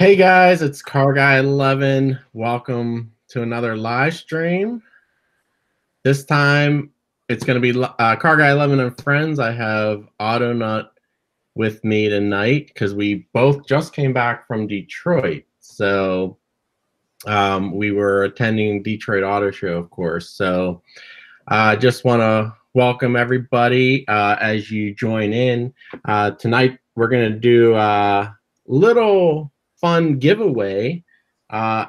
Hey guys, it's CarGuy11. Welcome to another live stream. This time it's going to be CarGuy11 and friends. I have AutoNut with me tonight because we both just came back from Detroit. So we were attending Detroit Auto Show, of course. So I just want to welcome everybody as you join in. Tonight we're going to do a little fun giveaway. I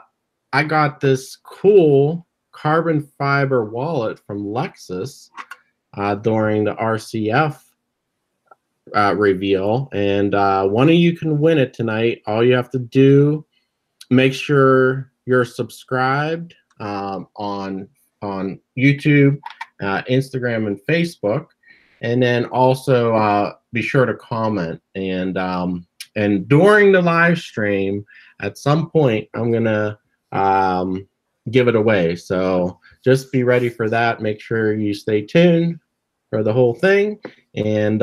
got this cool carbon fiber wallet from Lexus during the RCF reveal, and one of you can win it tonight. All you have to do, make sure you're subscribed on YouTube, Instagram, and Facebook, and then also be sure to comment. And during the live stream, at some point, I'm gonna give it away. So just be ready for that. Make sure you stay tuned for the whole thing, and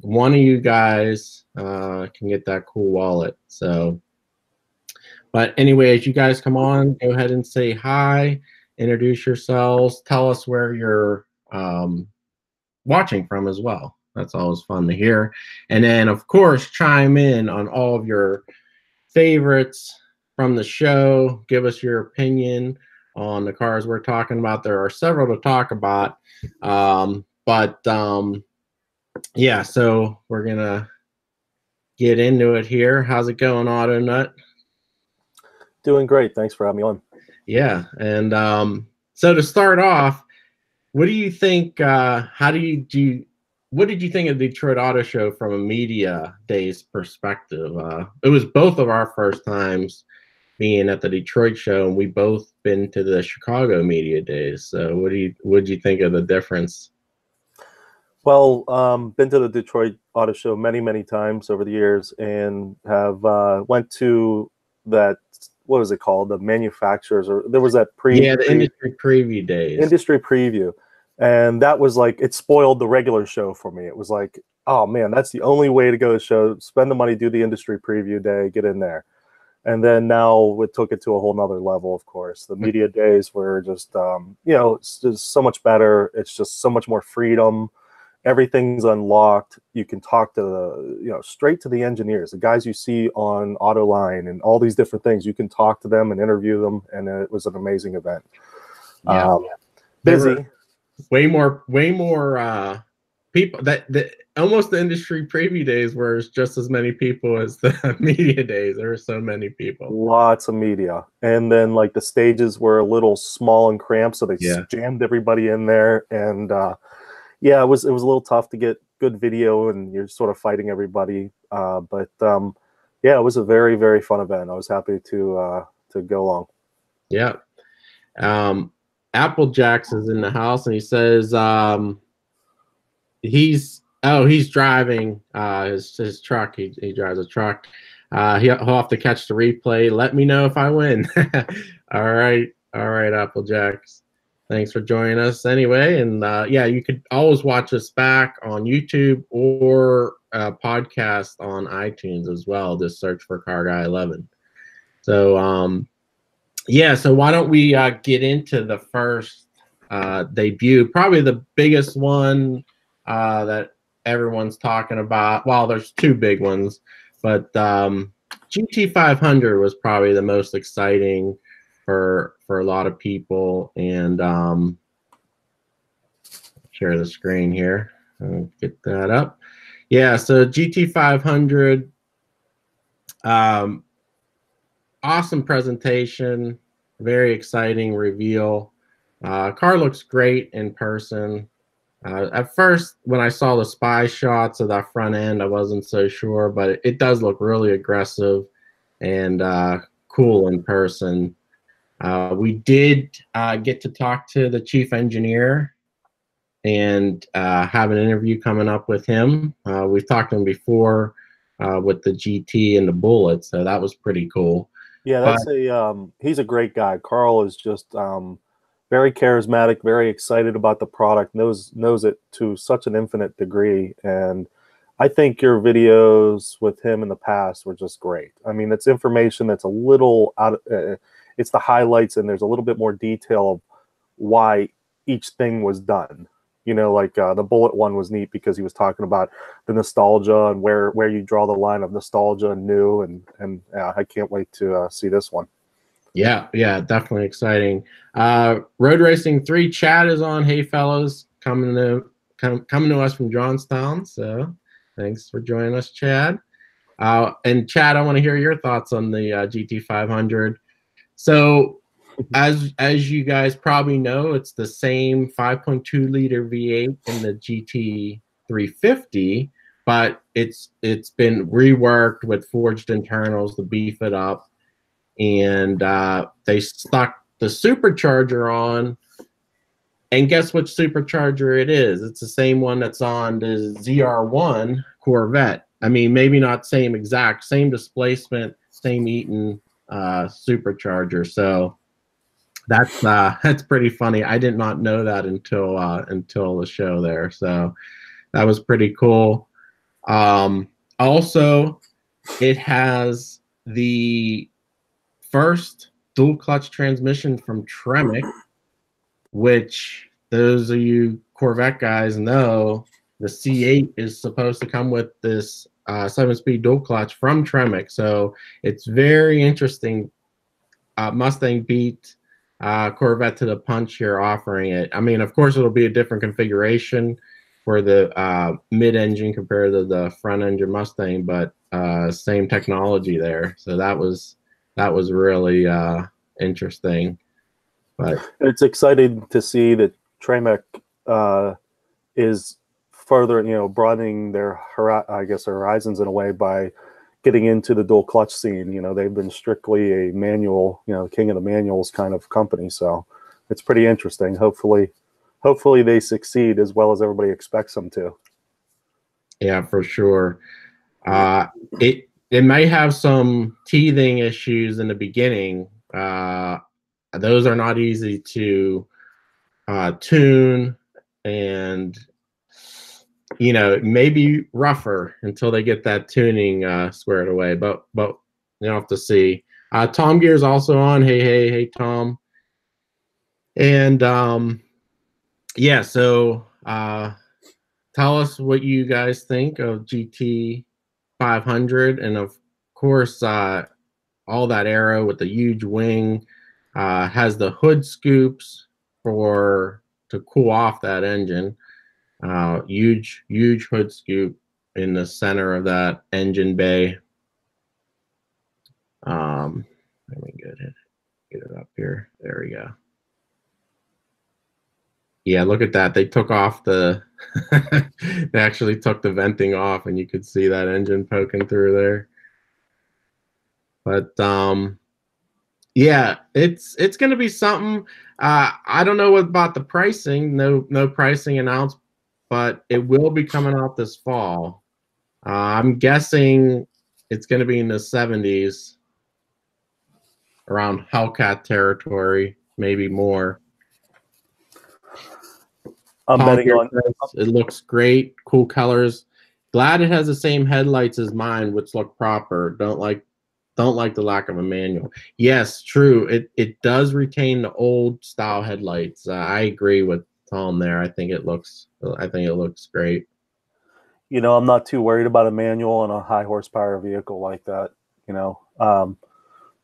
one of you guys can get that cool wallet. So, but anyway, as you guys come on, go ahead and say hi, introduce yourselves, tell us where you're watching from as well. That's always fun to hear. And then, of course, chime in on all of your favorites from the show. Give us your opinion on the cars we're talking about. There are several to talk about. Yeah, so we're going to get into it here. How's it going, AutoNut? Doing great. Thanks for having me on. Yeah, and so to start off, what do you think, what did you think of the Detroit Auto Show from a media days perspective? It was both of our first times being at the Detroit show, and we both been to the Chicago media days. So what did you think of the difference? Well, been to the Detroit Auto Show many times over the years, and have went to that, what was it called? The manufacturers, or there was that the industry preview days. Industry preview. And that was like, it spoiled the regular show for me. It was like, oh man, that's the only way to go to the show. Spend the money, do the industry preview day, get in there. And then now it took it to a whole nother level, of course. The media days were just, it's just so much better. It's just so much more freedom. Everything's unlocked. You can talk to straight to the engineers, the guys you see on Autoline and all these different things. You can talk to them and interview them. And it was an amazing event. Yeah. Busy. Way more people that almost the industry preview days were just as many people as the media days. There were so many people, lots of media, and then like the stages were a little small and cramped, so they jammed everybody in there. And it was a little tough to get good video, and you're sort of fighting everybody. But it was a very fun event. I was happy to go along. Yeah. Applejack's is in the house, and he says he's driving his truck. He drives a truck. He'll have to catch the replay. Let me know if I win. All right, Applejack's. Thanks for joining us anyway. And you could always watch us back on YouTube or podcast on iTunes as well. Just search for CarGuy11. So so why don't we get into the first debut, probably the biggest one that everyone's talking about. Well, there's two big ones, but GT500 was probably the most exciting for a lot of people. And share the screen here. I'll get that up. Yeah, so GT500. Awesome presentation, very exciting reveal. Car looks great in person. At first, when I saw the spy shots of that front end, I wasn't so sure, but it does look really aggressive and cool in person. We did get to talk to the chief engineer and have an interview coming up with him. We've talked to him before with the GT and the Bullet, so that was pretty cool. Yeah, that's he's a great guy. Carl is just very charismatic, very excited about the product, knows it to such an infinite degree. And I think your videos with him in the past were just great. I mean, it's information that's a little out of, it's the highlights, and there's a little bit more detail of why each thing was done. You know, like the bullet one was neat because he was talking about the nostalgia and where you draw the line of nostalgia and new, and I can't wait to see this one. Yeah, definitely exciting. Road Racing 3 Chad is on. Hey fellows, coming to us from Johnstown. So thanks for joining us, Chad. And Chad, I want to hear your thoughts on the GT500. So as you guys probably know, it's the same 5.2 liter V8 in the GT350, but it's been reworked with forged internals to beef it up. And they stuck the supercharger on, and guess which supercharger it is? It's the same one that's on the ZR1 Corvette. I mean, maybe not same displacement, same Eaton supercharger. So that's pretty funny. I did not know that until the show there. So that was pretty cool. Also, it has the first dual clutch transmission from Tremec, which those of you Corvette guys know, the C8 is supposed to come with this 7-speed dual clutch from Tremec. So it's very interesting. Mustang beat Corvette to the punch here, offering it. I mean, of course, it'll be a different configuration for the mid-engine compared to the front-engine Mustang, but same technology there. So that was really interesting. But it's exciting to see that Tremec is further, broadening their horizons in a way by getting into the dual clutch scene. They've been strictly a manual, king of the manuals kind of company. So it's pretty interesting. Hopefully they succeed as well as everybody expects them to. Yeah, for sure. It may have some teething issues in the beginning. Those are not easy to tune, and it may be rougher until they get that tuning squared away. But you'll have to see. Tom Gear's also on. Hey, Tom. And yeah, so tell us what you guys think of GT500, and of course, all that aero with the huge wing, has the hood scoops to cool off that engine. Huge hood scoop in the center of that engine bay. Let me get it up here. There we go. Yeah, look at that. They took off they actually took the venting off, and you could see that engine poking through there. But yeah, it's going to be something. I don't know about the pricing. No pricing announced, but it will be coming out this fall. I'm guessing it's going to be in the 70s, around Hellcat territory, maybe more. I'm betting on it. Looks great, cool colors. Glad it has the same headlights as mine, which look proper. Don't like the lack of a manual. Yes, true. It does retain the old style headlights. I agree with Tom there. I think it looks great. I'm not too worried about a manual on a high horsepower vehicle like that.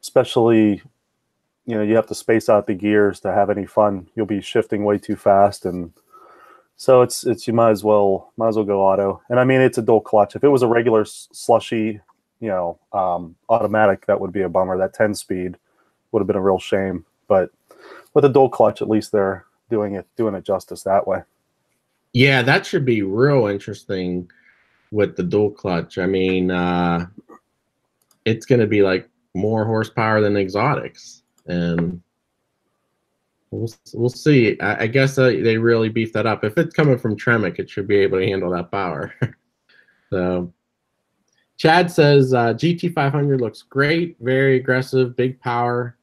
Especially, you have to space out the gears to have any fun. You'll be shifting way too fast, and so it's you might as well go auto. And I mean, it's a dual clutch. If it was a regular slushy, automatic, that would be a bummer. That 10-speed would have been a real shame. But with a dual clutch, at least they're doing it justice that way. Yeah, that should be real interesting with the dual clutch. I mean, it's going to be like more horsepower than exotics, and we'll see. I guess they really beefed that up. If it's coming from Tremec, it should be able to handle that power. So Chad says GT500 looks great, very aggressive, big power.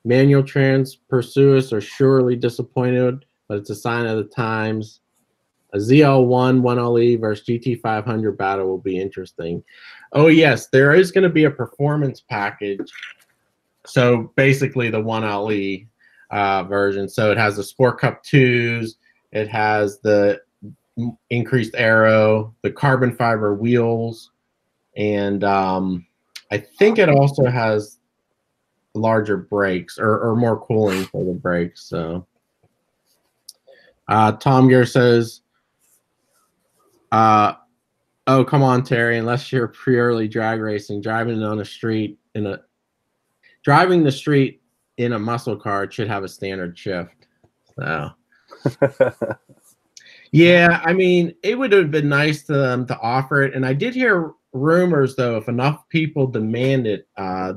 Manual trans pursuers are surely disappointed, but it's a sign of the times. A ZL1 1LE versus GT500 battle will be interesting. Oh yes, there is going to be a performance package. So basically the 1LE version. So it has the Sport Cup 2s. It has the increased aero, the carbon fiber wheels, and I think it also has larger brakes or more cooling for the brakes. So Tom Gear says, oh, come on, Terry, unless you're purely drag racing, driving the street in a muscle car, it should have a standard shift. So yeah, I mean, it would have been nice to them to offer it. And I did hear rumors, though, if enough people demand it,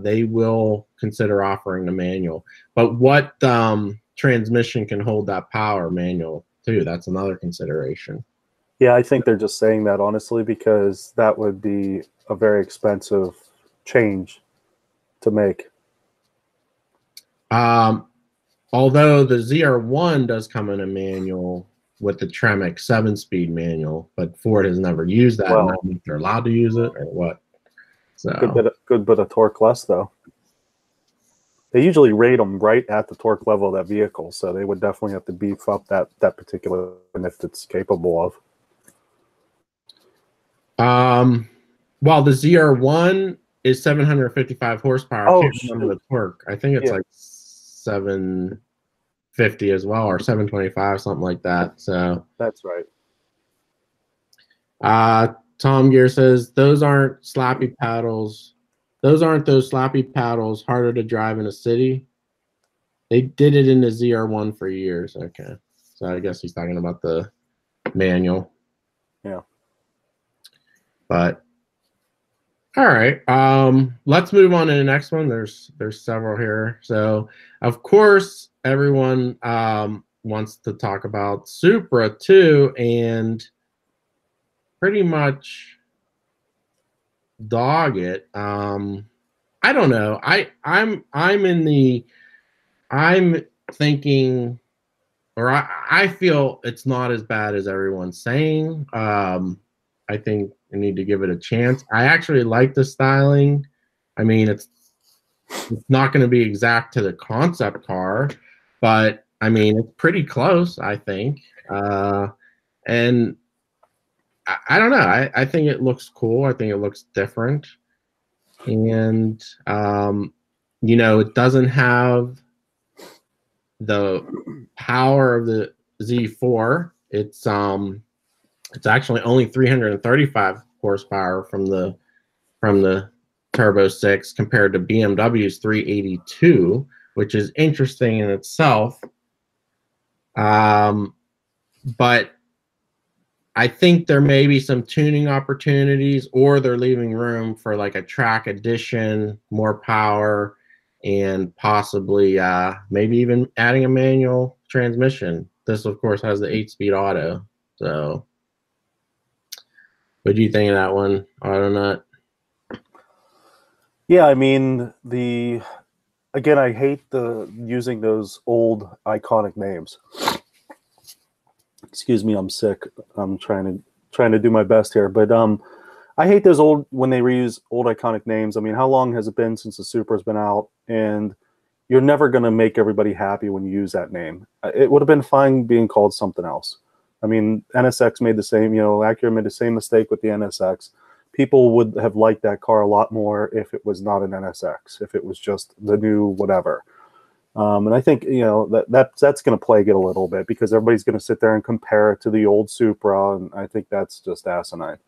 they will consider offering the manual. But what transmission can hold that power? Manual, too. That's another consideration. Yeah, I think they're just saying that, honestly, because that would be a very expensive change to make. Although the ZR1 does come in a manual with the Tremec 7-speed manual, but Ford has never used that. Well, I don't know if they're allowed to use it or what. So good bit of torque less, though. They usually rate them right at the torque level of that vehicle, so they would definitely have to beef up that particular, and if it's capable of. Well, the ZR1 is 755 horsepower. Oh, I can't remember the torque. I think it's like 750 as well, or 725, something like that. So that's right. Tom Gear says those aren't slappy paddles. Those aren't those slappy paddles harder to drive in a city. They did it in the ZR1 for years. Okay, so I guess he's talking about the manual. Yeah. But all right, let's move on to the next one. There's several here. So of course everyone wants to talk about Supra too, and pretty much dog it. I don't know. I'm thinking, or I feel it's not as bad as everyone's saying. I think I need to give it a chance. I actually like the styling. I mean, it's not going to be exact to the concept car, but I mean, it's pretty close, I think. And I don't know. I think it looks cool. I think it looks different. And, you know, it doesn't have the power of the Z4. It's actually only 335 horsepower from the Turbo 6 compared to BMW's 382, which is interesting in itself. But I think there may be some tuning opportunities, or they're leaving room for like a track addition, more power, and possibly maybe even adding a manual transmission. This, of course, has the 8-speed auto. So what do you think of that one, Autonaut? Yeah, I mean, again, I hate using those old iconic names. Excuse me, I'm sick. I'm trying to do my best here, but I hate those when they reuse old iconic names. I mean, how long has it been since the Supra's been out? And you're never going to make everybody happy when you use that name. It would have been fine being called something else. I mean, NSX made the same, Acura made the same mistake with the NSX. People would have liked that car a lot more if it was not an NSX, if it was just the new whatever. And I think, that's going to plague it a little bit, because everybody's going to sit there and compare it to the old Supra, and I think that's just asinine.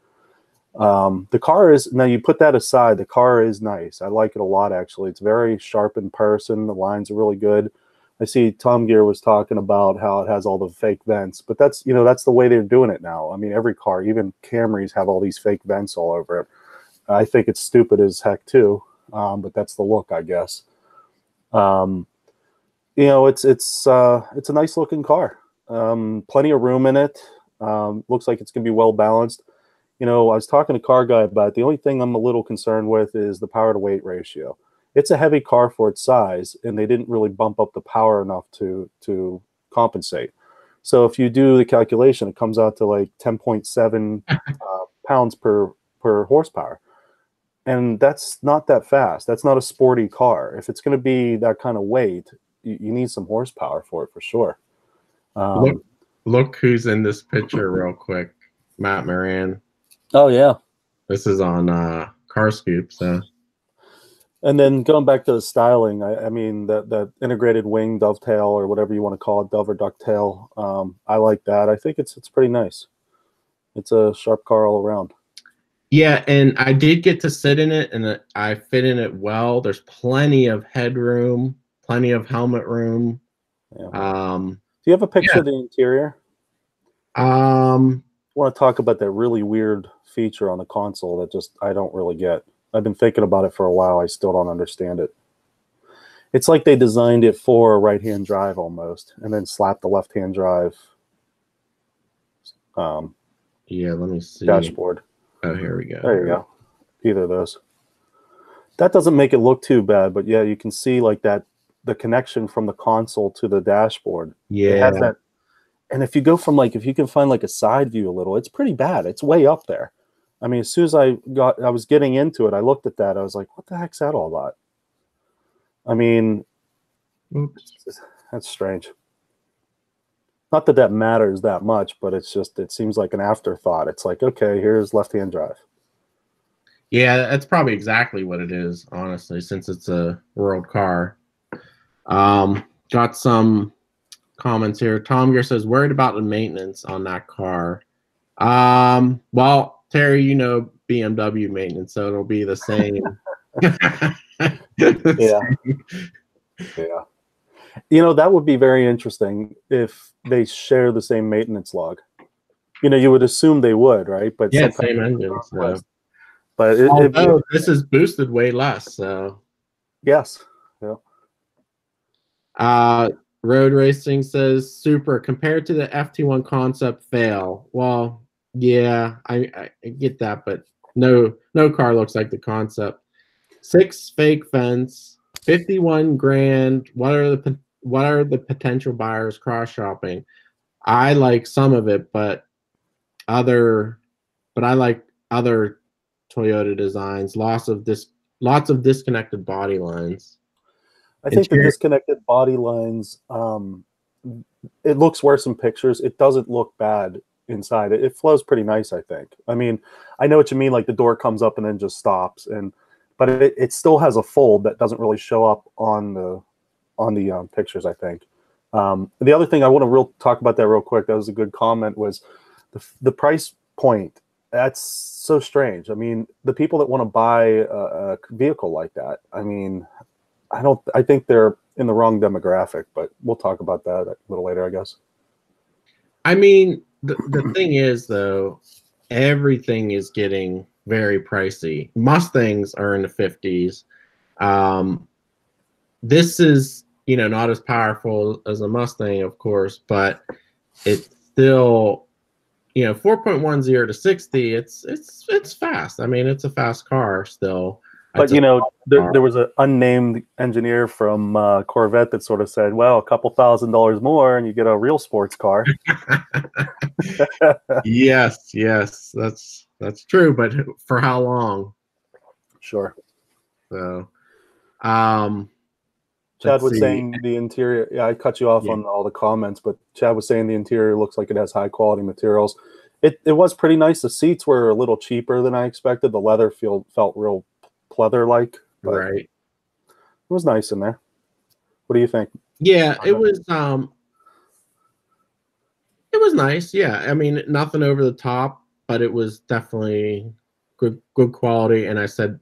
The car is, now you put that aside, the car is nice. I like it a lot, actually. It's very sharp in person. The lines are really good. I see Tom Gear was talking about how it has all the fake vents, but that's, that's the way they're doing it now. I mean, every car, even Camrys, have all these fake vents all over it. I think it's stupid as heck too, but that's the look, I guess. It's a nice looking car. Plenty of room in it. Looks like it's gonna be well balanced. I was talking to CarGuy about it. The only thing I'm a little concerned with is the power to weight ratio. It's a heavy car for its size, and they didn't really bump up the power enough to compensate. So if you do the calculation, it comes out to like 10.7 pounds per horsepower. And that's not that fast. That's not a sporty car. If it's going to be that kind of weight, you need some horsepower for it for sure. Look who's in this picture real quick. Matt Moran. Oh, yeah. This is on Car Scoop. So. And then going back to the styling, I mean, that integrated wing dovetail or whatever you want to call it, dove or ducktail, I like that. I think it's pretty nice. It's a sharp car all around. Yeah, and I did get to sit in it, and I fit in it well. There's plenty of headroom, plenty of helmet room. Yeah. Do you have a picture of the interior? I want to talk about that really weird feature on the console that just I don't really get. I've been thinking about it for a while. I still don't understand it. It's like they designed it for a right-hand drive almost, and then slapped the left-hand drive. Yeah, let me see. Dashboard. Oh, here we go. There you go. Either of those. That doesn't make it look too bad, but yeah, you can see like that the connection from the console to the dashboard. Yeah. It has that. And if you go from like, if you can find like a side view a little, it's pretty bad. It's way up there. I mean, as soon as I was getting into it, I looked at that. I was like, what the heck's that all about? I mean, that's strange. Not that that matters that much, but it's just, it seems like an afterthought. It's like, okay, here's left-hand drive. Yeah, that's probably exactly what it is, honestly, since it's a world car. Got some comments here. Tom Gear says, worried about the maintenance on that car. Well, Terry, you know BMW maintenance, so it'll be the same. Yeah. Yeah. You know, that would be very interesting if they share the same maintenance log. You know, you would assume they would, right? But yeah, same engine. So. But this is boosted way less. So yes. Yeah. Road Racing says Supra compared to the FT1 concept fail. Well, yeah, I get that, but no car looks like the concept. 6 fake fence, 51 grand. What are the potential buyers cross shopping? I like some of it, but I like other Toyota designs. Lots of disconnected body lines. I think the disconnected body lines, it looks worse in pictures. It doesn't look bad inside. It flows pretty nice, I think. I mean, I know what you mean, like the door comes up and then just stops, but it still has a fold that doesn't really show up on the pictures, I think. The other thing I want to talk about that real quick, that was a good comment, was the price point. That's so strange. I mean, the people that want to buy a vehicle like that, I mean, I think they're in the wrong demographic, but we'll talk about that a little later, I guess. I mean, the thing is, though, everything is getting very pricey. Mustangs are in the 50s. This is, you know, not as powerful as a Mustang, of course, but it's still, you know, 4.10 to 60. It's fast. I mean, it's a fast car still. But, you know, there was an unnamed engineer from Corvette that sort of said, well, a couple $1,000 more and you get a real sports car. Yes, that's true. But for how long? Sure. So, Chad was saying the interior. Yeah, I cut you off on all the comments, but Chad was saying the interior looks like it has high quality materials. It was pretty nice. The seats were a little cheaper than I expected. The leather felt real pleather-like. Right. It was nice in there. What do you think? Yeah, it was nice. Yeah, I mean, nothing over the top, but it was definitely good quality. And I said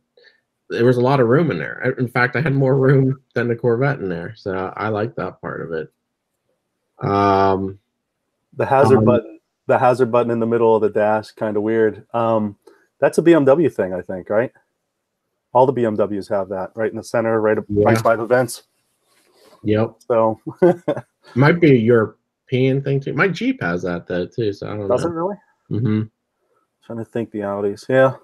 there was a lot of room in there. In fact, I had more room than the Corvette in there, so I like that part of it. The hazard button in the middle of the dash, kind of weird. That's a BMW thing, I think, right? All the BMWs have that right in the center, right by the vents. Yep. So might be a European thing too. My Jeep has that though too, so I don't know. Does it really? Mm-hmm. Trying to think the Audis. Yeah.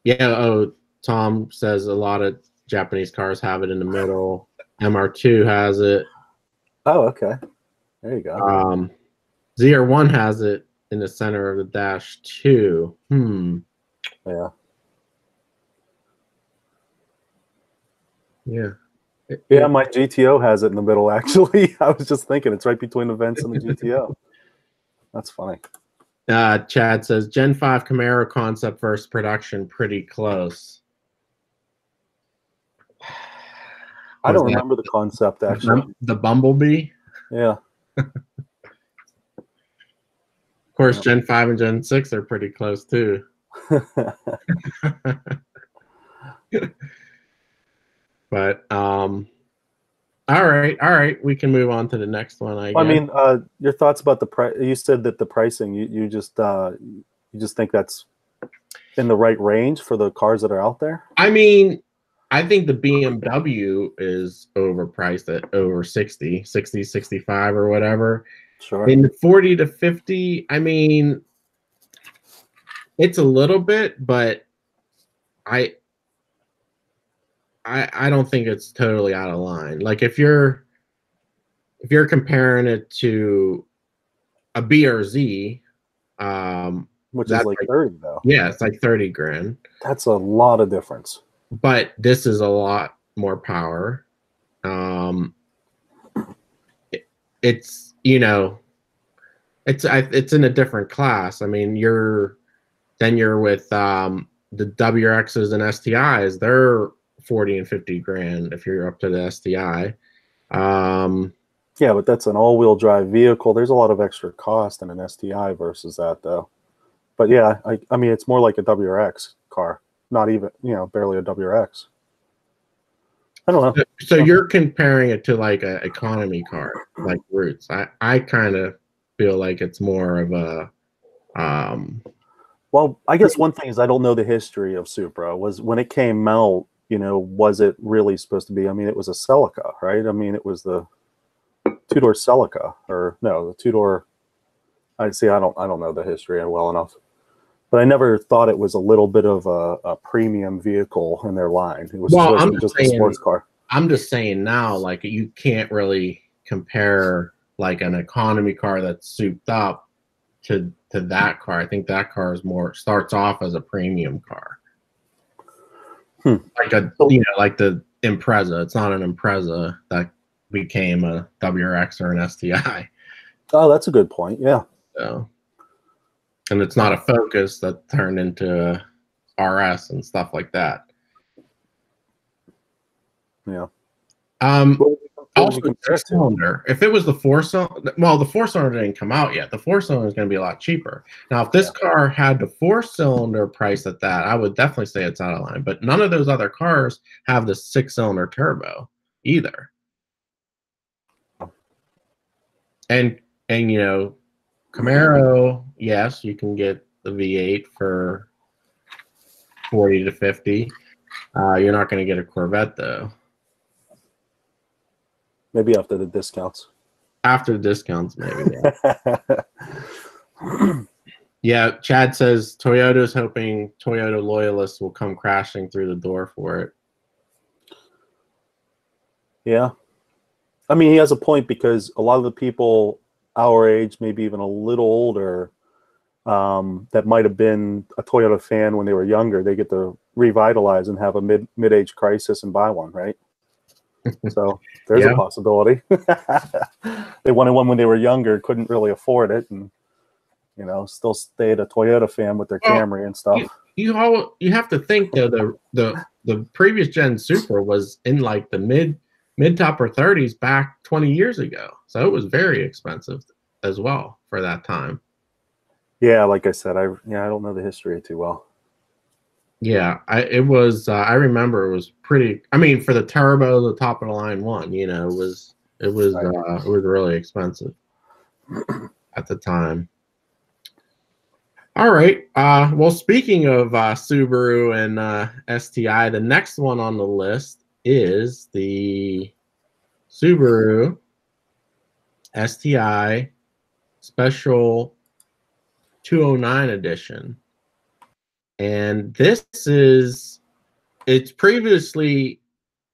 Yeah. Oh, Tom says a lot of Japanese cars have it in the middle. MR2 has it. Oh, okay. There you go. ZR1 has it in the center of the dash too. Yeah. Yeah. Yeah, my GTO has it in the middle, actually. I was just thinking it's right between the vents and the GTO. That's funny. Chad says Gen 5 Camaro concept versus production pretty close. I don't remember the concept, actually. The Bumblebee? Yeah. Of course, Gen 5 and Gen 6 are pretty close, too. But, all right. We can move on to the next one, I guess. I mean, your thoughts about the price. You said that the pricing, you just think that's in the right range for the cars that are out there? I mean, I think the BMW is overpriced at over 60, 65 or whatever. Sure. In 40 to 50, I mean, it's a little bit, but I don't think it's totally out of line. Like if you're comparing it to a BRZ, which is like 30 though. Yeah, it's like 30 grand. That's a lot of difference. But this is a lot more power. It's, you know, it's in a different class. I mean, you're with the WRXs and STIs. They're 40 and 50 grand if you're up to the STI. Yeah, but that's an all-wheel drive vehicle. There's a lot of extra cost in an STI versus that, though. But yeah, I mean, it's more like a WRX car, not even, you know, barely a WRX. I don't know. So you're comparing it to like an economy car, like Roots. I kind of feel like it's more of a. Well, I guess one thing is I don't know the history of Supra. Was when it came out, you know, was it really supposed to be? I mean, it was a Celica, right? I mean, it was the two-door Celica, or no, the two-door. I don't know the history well enough, but I never thought it was a little bit of a premium vehicle in their line. It was supposed to be just a sports car. I'm just saying now, like you can't really compare like an economy car that's souped up to that car. I think that car is starts off as a premium car. Like like the Impreza. It's not an Impreza that became a WRX or an STI. Oh, that's a good point. Yeah. So, and it's not a Focus that turned into a RS and stuff like that. Yeah. Also, six-cylinder. If it was the four-cylinder, well, the four-cylinder didn't come out yet. The four-cylinder is going to be a lot cheaper. Now, if this car had the four-cylinder price at that, I would definitely say it's out of line. But none of those other cars have the six-cylinder turbo either. And you know, Camaro, yes, you can get the V8 for 40 to 50. You're not going to get a Corvette though. Maybe after the discounts. After the discounts, maybe. Yeah. Yeah, Chad says Toyota's hoping Toyota loyalists will come crashing through the door for it. Yeah. I mean, he has a point because a lot of the people our age, maybe even a little older, that might have been a Toyota fan when they were younger, they get to revitalize and have a mid-age crisis and buy one, right? So there's a possibility. They wanted one when they were younger, couldn't really afford it, and you know, still stayed a Toyota fan with their Camry and stuff. You have to think though, the previous gen Supra was in like the mid to upper 30s back 20 years ago, so it was very expensive as well for that time. Yeah, like I said, I don't know the history too well. Yeah, I remember it was pretty. I mean, for the turbo, the top of the line one, you know, it was really expensive at the time. All right. Well, speaking of Subaru and STI, the next one on the list is the Subaru STI Special 209 edition. And it's previously,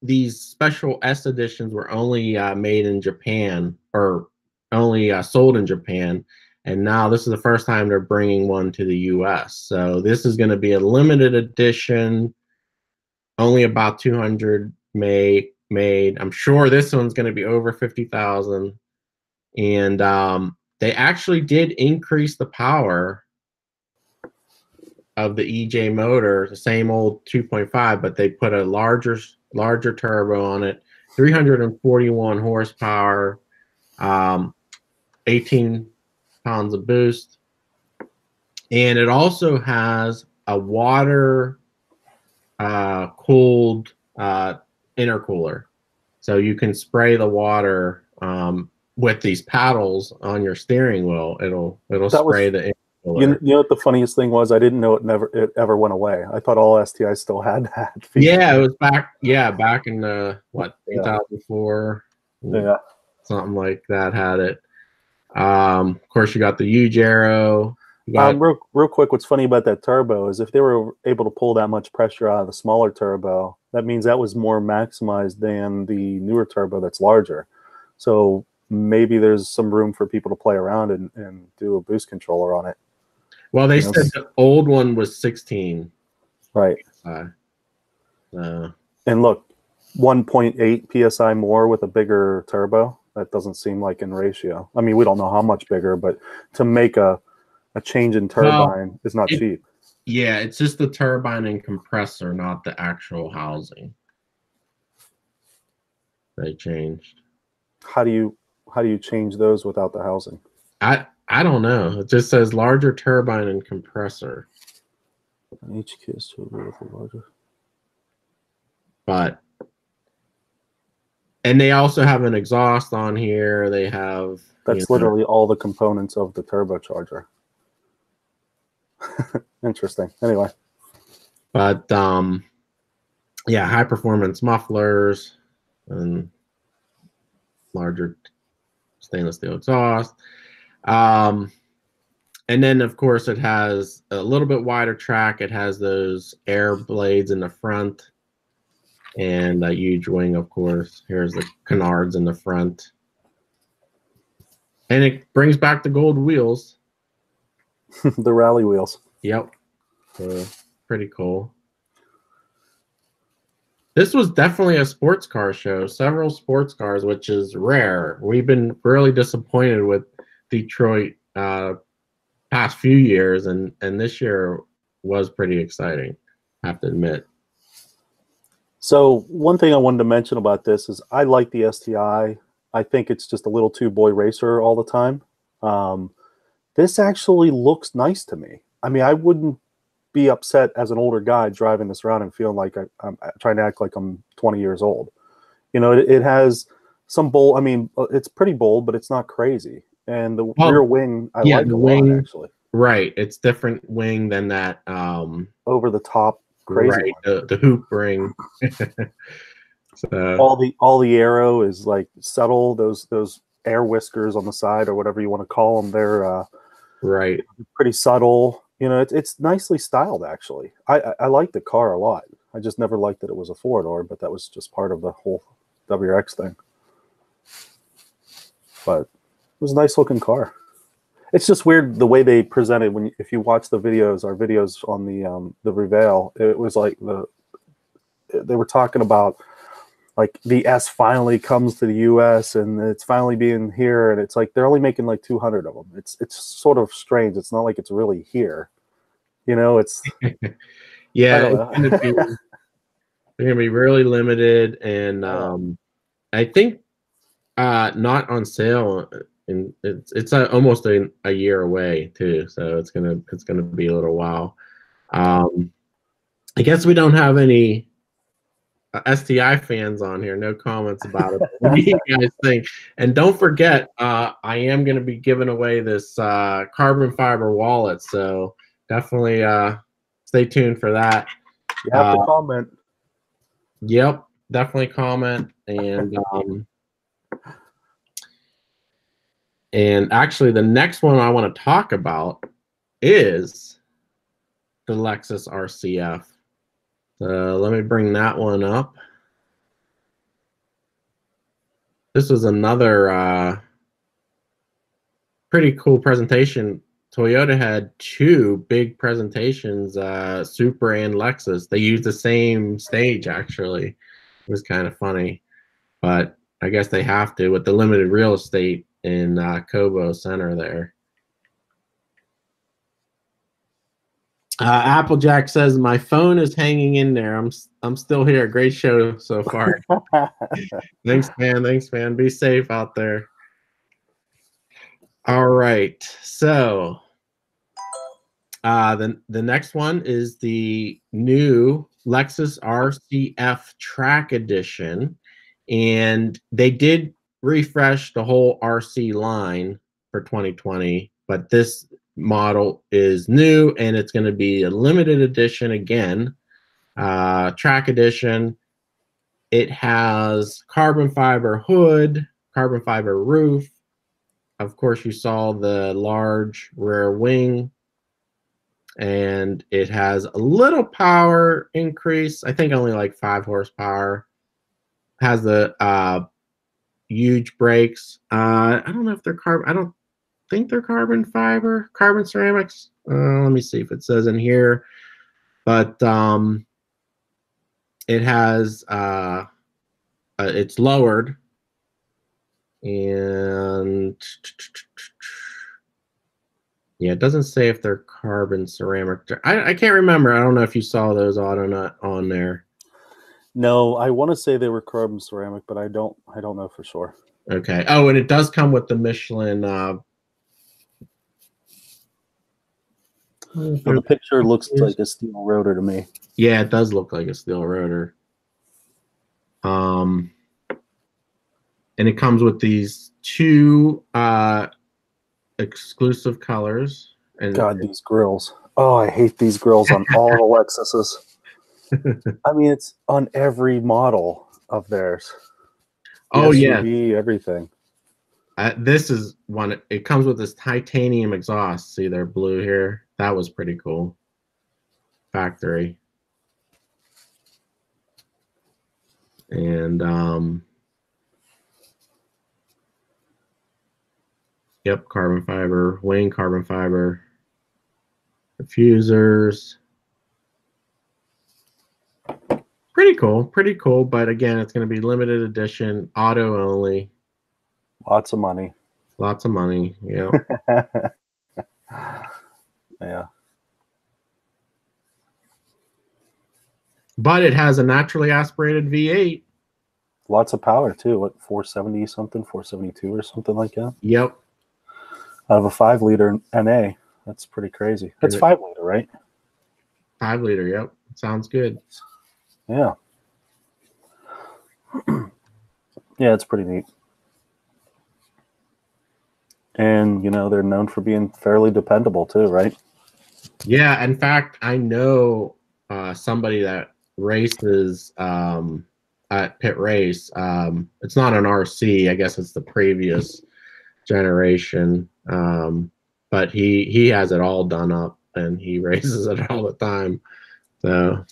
these special S editions were only made in Japan, or only sold in Japan, and now this is the first time they're bringing one to the U.S. So this is going to be a limited edition, only about 200 made. I'm sure this one's going to be over 50,000, and they actually did increase the power of the EJ motor, the same old 2.5, but they put a larger turbo on it, 341 horsepower, 18 pounds of boost, and it also has a water cooled intercooler, so you can spray the water with these paddles on your steering wheel. It'll spray the intercooler. You know what the funniest thing was? I didn't know it ever went away. I thought all STIs still had that feature. Yeah, it was back in what, 2004, something like that had it. Of course, you got the U-Gyro. Real quick, what's funny about that turbo is if they were able to pull that much pressure out of the smaller turbo, that means that was more maximized than the newer turbo that's larger. So maybe there's some room for people to play around and do a boost controller on it. Well, they said the old one was 16. Right. And look, 1.8 PSI more with a bigger turbo. That doesn't seem like in ratio. I mean, we don't know how much bigger, but to make a change in turbine is not cheap. Yeah, it's just the turbine and compressor, not the actual housing. They changed. How do you change those without the housing? I don't know. It just says larger turbine and compressor. Each case turbo with a larger. But and they also have an exhaust on here. They have that's literally all the components of the turbocharger. Interesting. Anyway. But yeah, high performance mufflers and larger stainless steel exhaust. And then of course it has a little bit wider track. It has those air blades in the front and a huge wing, of course. Here's the canards in the front. And it brings back the gold wheels. The rally wheels. Yep. So pretty cool. This was definitely a sports car show. Several sports cars, which is rare. We've been really disappointed with Detroit past few years, and this year was pretty exciting, I have to admit. So one thing I wanted to mention about this is I like the STI. I think it's just a little too boy racer all the time. This actually looks nice to me. I mean, I wouldn't be upset as an older guy driving this around and feeling like I'm trying to act like I'm 20 years old. You know, it has some bold. I mean, it's pretty bold, but it's not crazy. And the rear wing, I like the wing, lot, actually. Right. It's different wing than that over the top crazy one. The hoop ring. So all the aero is like subtle, those air whiskers on the side or whatever you want to call them. They're right. Pretty subtle. You know, it's nicely styled actually. I like the car a lot. I just never liked that it was a four-door, but that was just part of the whole WRX thing. But it was a nice looking car. It's just weird the way they presented if you watch the videos, our videos on the Reveal, it was like they were talking about like the S finally comes to the US and it's finally being here, and it's like they're only making like 200 of them. It's sort of strange. It's not like it's really here. You know, it's yeah, they're gonna be really limited, and I think not on sale. And it's almost a year away too, so it's gonna be a little while. I guess we don't have any STI fans on here. No comments about it. What do you guys think? And don't forget, I am going to be giving away this carbon fiber wallet, so definitely stay tuned for that. You have to comment. Yep, definitely comment. And actually, the next one I want to talk about is the Lexus Rcf. So let me bring that one up. This was another pretty cool presentation. Toyota had two big presentations, Supra and Lexus. They used the same stage, actually. It was kind of funny, but I guess they have to with the limited real estate in Cobo Center there. Applejack says my phone is hanging in there. I'm still here. Great show so far. Thanks, man. Thanks, man. Be safe out there. All right. So the next one is the new Lexus Rcf Track Edition, and they did refresh the whole RC line for 2020, but this model is new and it's going to be a limited edition again, track edition. It has carbon fiber hood, carbon fiber roof. Of course, you saw the large rear wing, and it has a little power increase. I think only like 5 horsepower. Has the huge brakes. I don't know if they're carbon. I don't think they're carbon fiber, carbon ceramics. Let me see if it says in here, but it has it's lowered, and yeah, it doesn't say if they're carbon ceramic. I can't remember. I don't know if you saw those Autonut on there. No, I want to say they were carbon ceramic, but I don't know for sure. Okay. Oh, and it does come with the Michelin. So the picture looks like a steel rotor to me. Yeah, it does look like a steel rotor. And it comes with these two exclusive colors. And God, these grills. Oh, I hate these grills on all the Lexuses. I mean, it's on every model of theirs. Oh, SUV, yeah. Everything. This is one. It comes with this titanium exhaust. See, they're blue here. That was pretty cool. Factory. And yep, carbon fiber wing, carbon fiber diffusers. Pretty cool. But again, it's going to be limited edition, auto only. Lots of money. Lots of money. Yeah. Yeah. But it has a naturally aspirated V8. Lots of power too. What, 470 something, 472 or something like that? Yep. Out of a 5-liter NA. That's pretty crazy. That's 5-liter, right? 5-liter, yep. Sounds good. Yeah. Yeah, it's pretty neat. And, you know, they're known for being fairly dependable too, right? Yeah, in fact, I know somebody that races at Pit Race. It's not an RC. I guess it's the previous generation. But he has it all done up, and he races it all the time. So,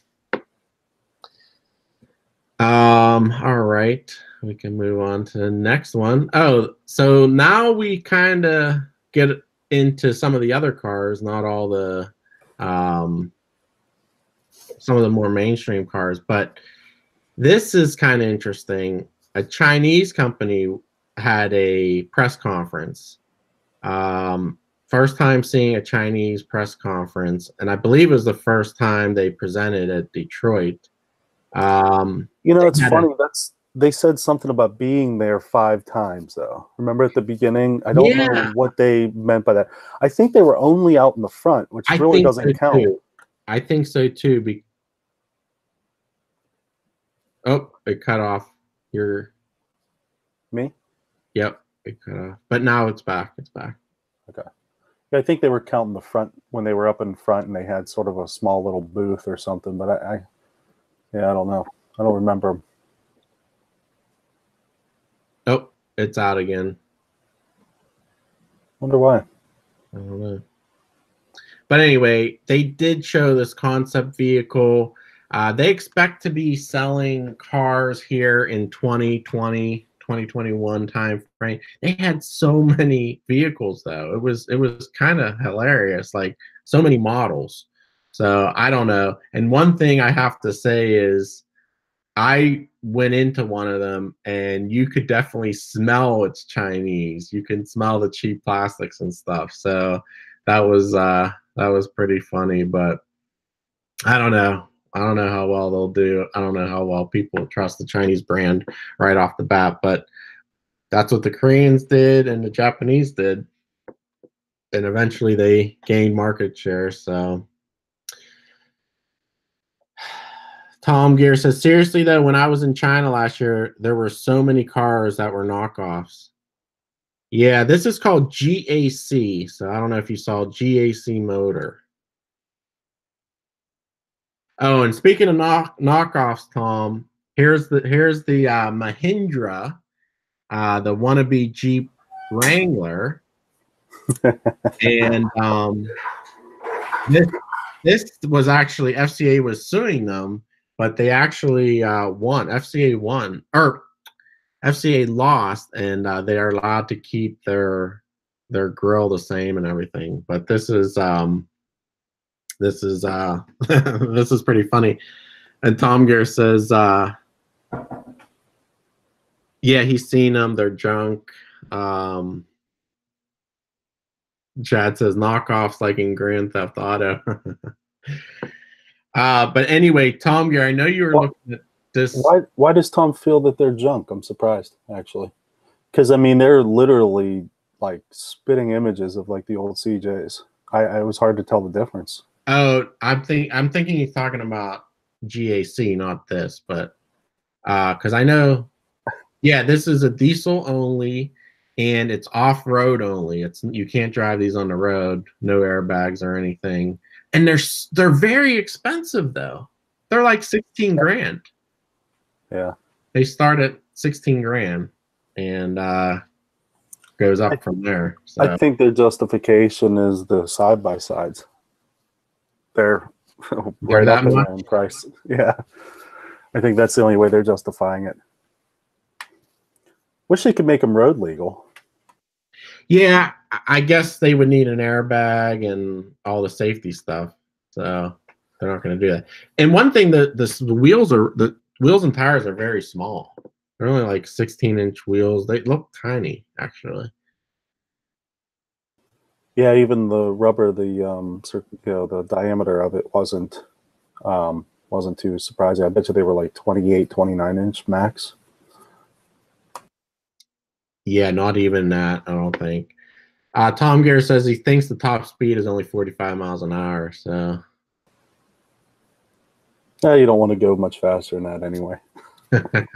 all right. We can move on to the next one. Oh, so now we kind of get into some of the other cars, not all the some of the more mainstream cars, but this is kind of interesting. A Chinese company had a press conference. First time seeing a Chinese press conference, and I believe it was the first time they presented at Detroit. You know, it's funny. They said something about being there 5 times, though. Remember at the beginning? I don't know what they meant by that. I think they were only out in the front, which really doesn't count. Too. I think so too. Oh, it cut off. Me? Yep, it cut off. But now it's back. It's back. Okay. I think they were counting the front when they were up in front, and they had sort of a small little booth or something. But I don't know. I don't remember. Oh, it's out again. Wonder why. I don't know. But anyway, they did show this concept vehicle. They expect to be selling cars here in 2020, 2021 time frame. They had so many vehicles though. It was kind of hilarious, like so many models. So I don't know. And one thing I have to say is I went into one of them and you could definitely smell it's Chinese. You can smell the cheap plastics and stuff. So that was pretty funny, but I don't know. I don't know how well they'll do. I don't know how well people trust the Chinese brand right off the bat, but that's what the Koreans did and the Japanese did. And eventually they gained market share. So Tom Gear says, seriously though, when I was in China last year, there were so many cars that were knockoffs. Yeah, this is called GAC. So I don't know if you saw GAC Motor. Oh, and speaking of knockoffs, Tom, here's the Mahindra, the wannabe Jeep Wrangler, and this was actually FCA was suing them, but they actually won. FCA won, or FCA lost, and they are allowed to keep their grill the same and everything. But this is this is pretty funny. And Tom Gear says, yeah, he's seen them. They're junk. Chad says knockoffs like in Grand Theft Auto. But anyway, Tom Gear, I know you were looking at this. Why does Tom feel that they're junk? I'm surprised, actually. Because, I mean, they're literally like spitting images of like the old CJs. It was hard to tell the difference. Oh, I'm thinking he's talking about GAC, not this, but because I know, yeah, this is a diesel only, and it's off-road only. You can't drive these on the road, no airbags or anything, and they're very expensive though. They're like 16 grand. Yeah, they start at 16 grand, and goes up from there. So. I think their justification is the side-by-sides. They're right up in their price. Yeah. I think that's the only way they're justifying it. Wish they could make them road legal. Yeah, I guess they would need an airbag and all the safety stuff. So they're not going to do that. And one thing, the wheels and tires are very small. They're only like 16-inch wheels. They look tiny, actually. Yeah, even the rubber, the diameter of it wasn't too surprising. I bet you they were like 28, 29-inch max. Yeah, not even that, I don't think. Tom Gear says he thinks the top speed is only 45 miles an hour. So, you don't want to go much faster than that anyway. I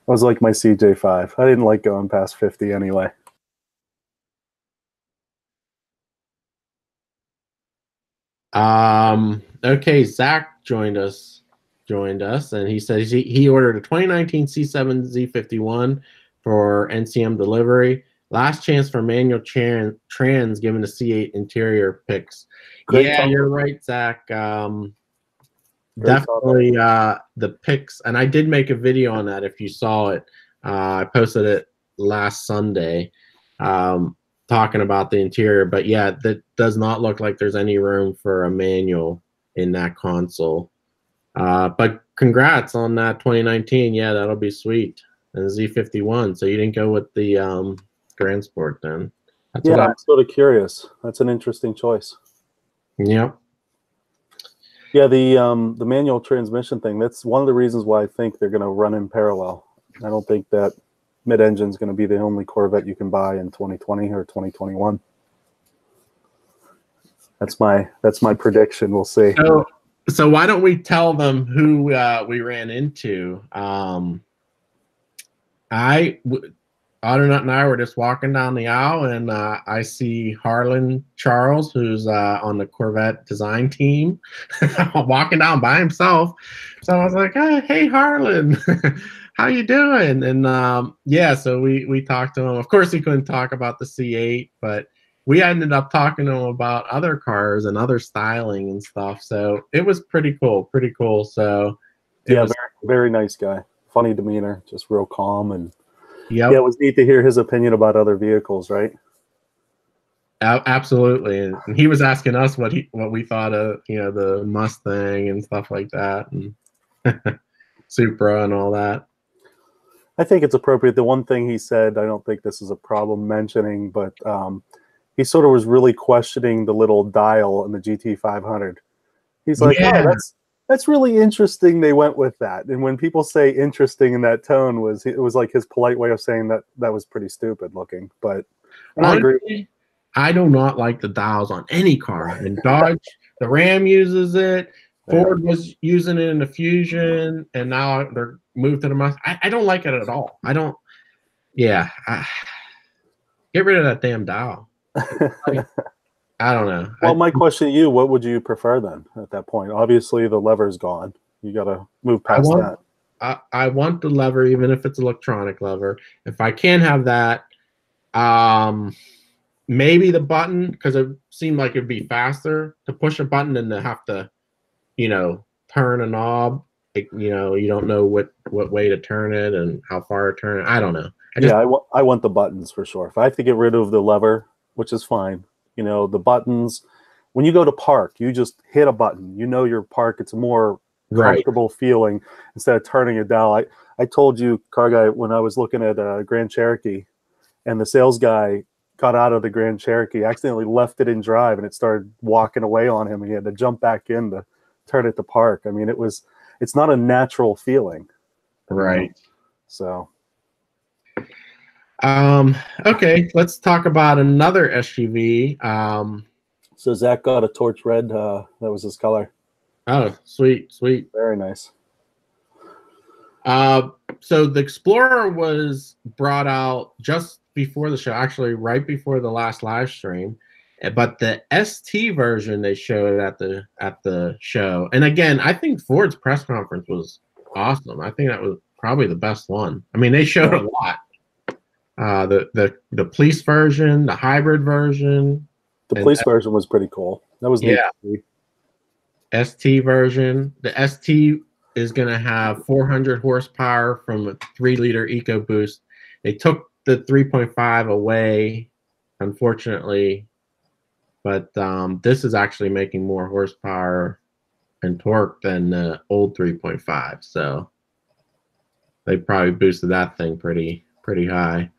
was like my CJ5. I didn't like going past 50 anyway. Okay, Zach joined us, and he says he ordered a 2019 C7 Z51 for NCM delivery. Last chance for manual trans given the C8 interior pics. Yeah, you're right, Zach. Definitely the pics, and I did make a video on that if you saw it. I posted it last Sunday. Talking about the interior, but yeah, that does not look like there's any room for a manual in that console. But congrats on that 2019. Yeah, that'll be sweet. And the Z51. So you didn't go with the Grand Sport then? That's yeah, I'm sort of curious. That's an interesting choice. Yep. Yeah, the manual transmission thing. That's one of the reasons why I think they're going to run in parallel. I don't think that mid-engine is going to be the only Corvette you can buy in 2020 or 2021. That's my prediction. We'll see. So why don't we tell them who we ran into? Audernut and I were just walking down the aisle, and I see Harlan Charles, who's on the Corvette design team, walking down by himself. So I was like, hey Harlan. How you doing? And yeah, so we talked to him. Of course, he couldn't talk about the C8, but we ended up talking to him about other cars and other styling and stuff. So it was pretty cool. So yeah, very, very nice guy. funny demeanor, just real calm. And Yep. yeah, it was neat to hear his opinion about other vehicles, right? Absolutely, and he was asking us what we thought of the Mustang and stuff like that, and Supra and all that. I think it's appropriate. The one thing he said, I don't think this is a problem mentioning, but he sort of was really questioning the little dial in the GT500. He's like, Yeah. "Oh, that's really interesting. They went with that." And when people say interesting in that tone, it was like his polite way of saying that was pretty stupid looking. But I agree. I do not like the dials on any car. And Dodge, the Ram uses it. Ford was using it in the Fusion, and now they're moved to the Mustang. I don't like it at all. I don't. Yeah, get rid of that damn dial. I don't know. Well, my question to you: what would you prefer then at that point? Obviously, the lever's gone. You got to move past that. I want the lever, even if it's electronic lever. If I can have that, maybe the button, because it seemed like it'd be faster to push a button than to have to, turn a knob. You don't know what way to turn it and how far to turn it. I don't know. I want the buttons for sure. If I have to get rid of the lever, which is fine, the buttons. When you go to park, you just hit a button. Your park. It's a more comfortable feeling instead of turning it down. I told you, car guy, when I was looking at a Grand Cherokee, and the sales guy got out of the Grand Cherokee, accidentally left it in drive, and it started walking away on him, and he had to jump back in to turn it to park. I mean, it's not a natural feeling. Right. So. Okay, let's talk about another SUV. So Zach got a torch red. That was his color. Oh, sweet. Very nice. So the Explorer was brought out just before the show, actually right before the last live stream. But the ST version they showed at the show, and again, I think Ford's press conference was awesome. I think that was probably the best one. I mean, they showed a lot. The police version, the hybrid version. The police version was pretty cool. That was neat. ST version. The ST is going to have 400 horsepower from a 3-liter EcoBoost. They took the 3.5 away, unfortunately, but this is actually making more horsepower and torque than the old 3.5. So they probably boosted that thing pretty high.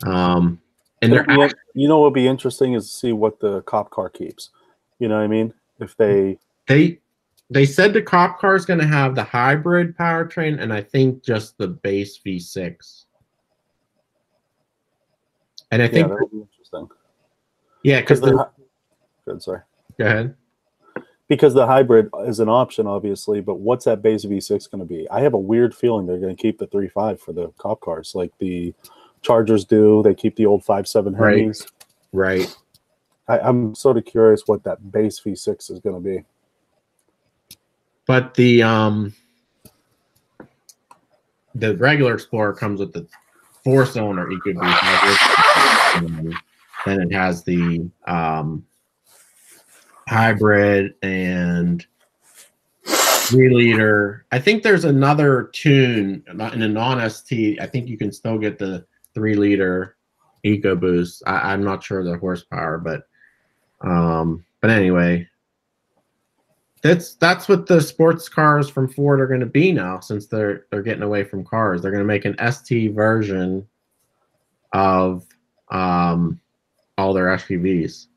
And what would be interesting is to see what the cop car keeps. You know what I mean? If they said the cop car is going to have the hybrid powertrain, and I think just the base V6. And I think that would be interesting. Yeah, because good. Sorry. Go ahead. Because the hybrid is an option, obviously, but what's that base V6 going to be? I have a weird feeling they're going to keep the 3.5 for the cop cars, like the Chargers do. They keep the old 5.7 Hemis. Right. I'm sort of curious what that base V6 is going to be. But the regular Explorer comes with the 4-cylinder EcoBoost. Then it has the hybrid and 3-liter. I think there's another tune in a non-ST. I think you can still get the 3-liter EcoBoost. I'm not sure the horsepower, but anyway, that's what the sports cars from Ford are going to be now, since they're getting away from cars. They're going to make an ST version of all their SUVs.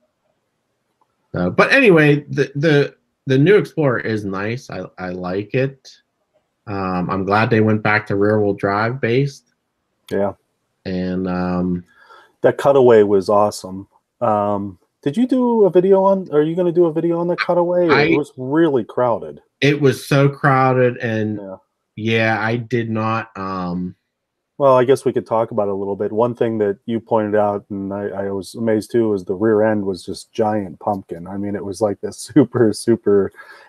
But anyway, the new Explorer is nice. I like it. I'm glad they went back to rear-wheel drive based. Yeah. And that cutaway was awesome. Did you do a video on? Are you going to do a video on the cutaway? It was really crowded. It was so crowded, and I did not. Well, I guess we could talk about it a little bit. One thing that you pointed out, and I was amazed too, was the rear end was just giant pumpkin. I mean, it was like this super.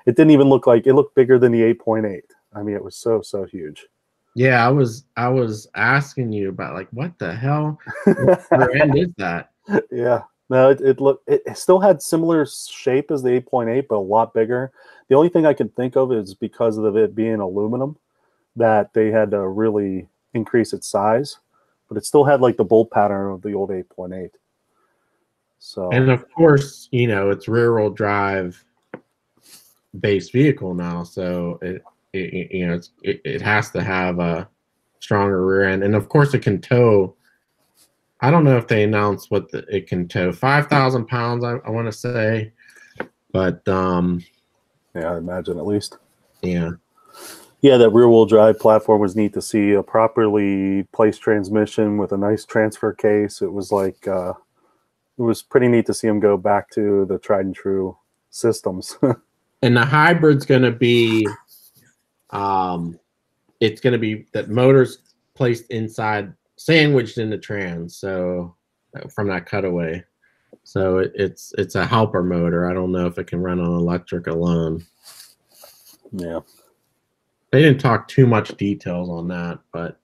It didn't even look like it looked bigger than the 8.8. I mean, it was so huge. Yeah, I was asking you about, like, what the hell rear end is that? Yeah. No, it still had similar shape as the 8.8, but a lot bigger. The only thing I can think of is because of it being aluminum. that they had to really increase its size, but it still had like the bolt pattern of the old 8.8. So, and of course, you know, it's rear-wheel drive based vehicle now, so it you know it has to have a stronger rear end, and of course it can tow. I don't know if they announced what it can tow. 5,000 pounds, I want to say, but yeah, I imagine at least. yeah. Yeah, that rear-wheel drive platform was neat to see. A properly placed transmission with a nice transfer case. It was like it was pretty neat to see them go back to the tried and true systems. And the hybrid's going to be, it's going to be that motor's placed inside, sandwiched in the trans. So from that cutaway, so it's a helper motor. I don't know if it can run on electric alone. Yeah. They didn't talk too much details on that, but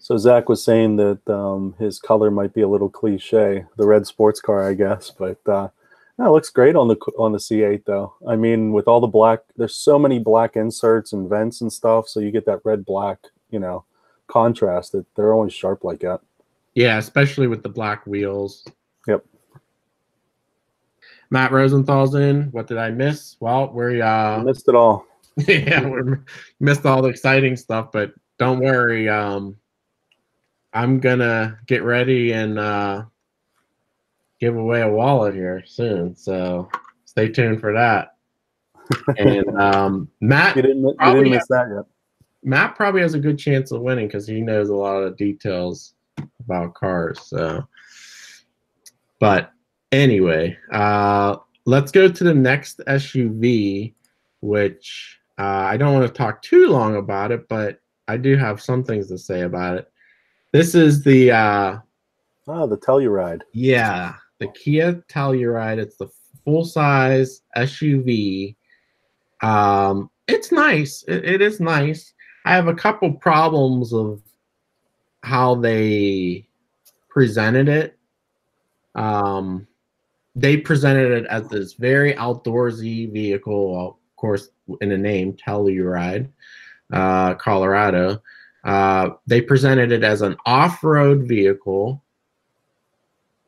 so Zach was saying that his color might be a little cliche, the red sports car, I guess, but no, it looks great on the C8 though. I mean, with all the black, there's so many black inserts and vents and stuff, so you get that red black, you know, contrast. That they're always sharp like that. yeah, especially with the black wheels. Yep. Matt Rosenthal's in. What did I miss? Well, we missed it all. Yeah, we missed all the exciting stuff, but don't worry. I'm gonna get ready and give away a wallet here soon, so stay tuned for that. And Matt, you didn't miss that yet. Matt probably has a good chance of winning because he knows a lot of details about cars. So, but anyway, let's go to the next SUV, which I don't want to talk too long about it, but I do have some things to say about it. This is the the Telluride. Yeah, the Kia Telluride. It's the full-size SUV. It's nice. It is nice. I have a couple problems of how they presented it. They presented it as this very outdoorsy vehicle, of course, in the name Telluride, Colorado. They presented it as an off-road vehicle,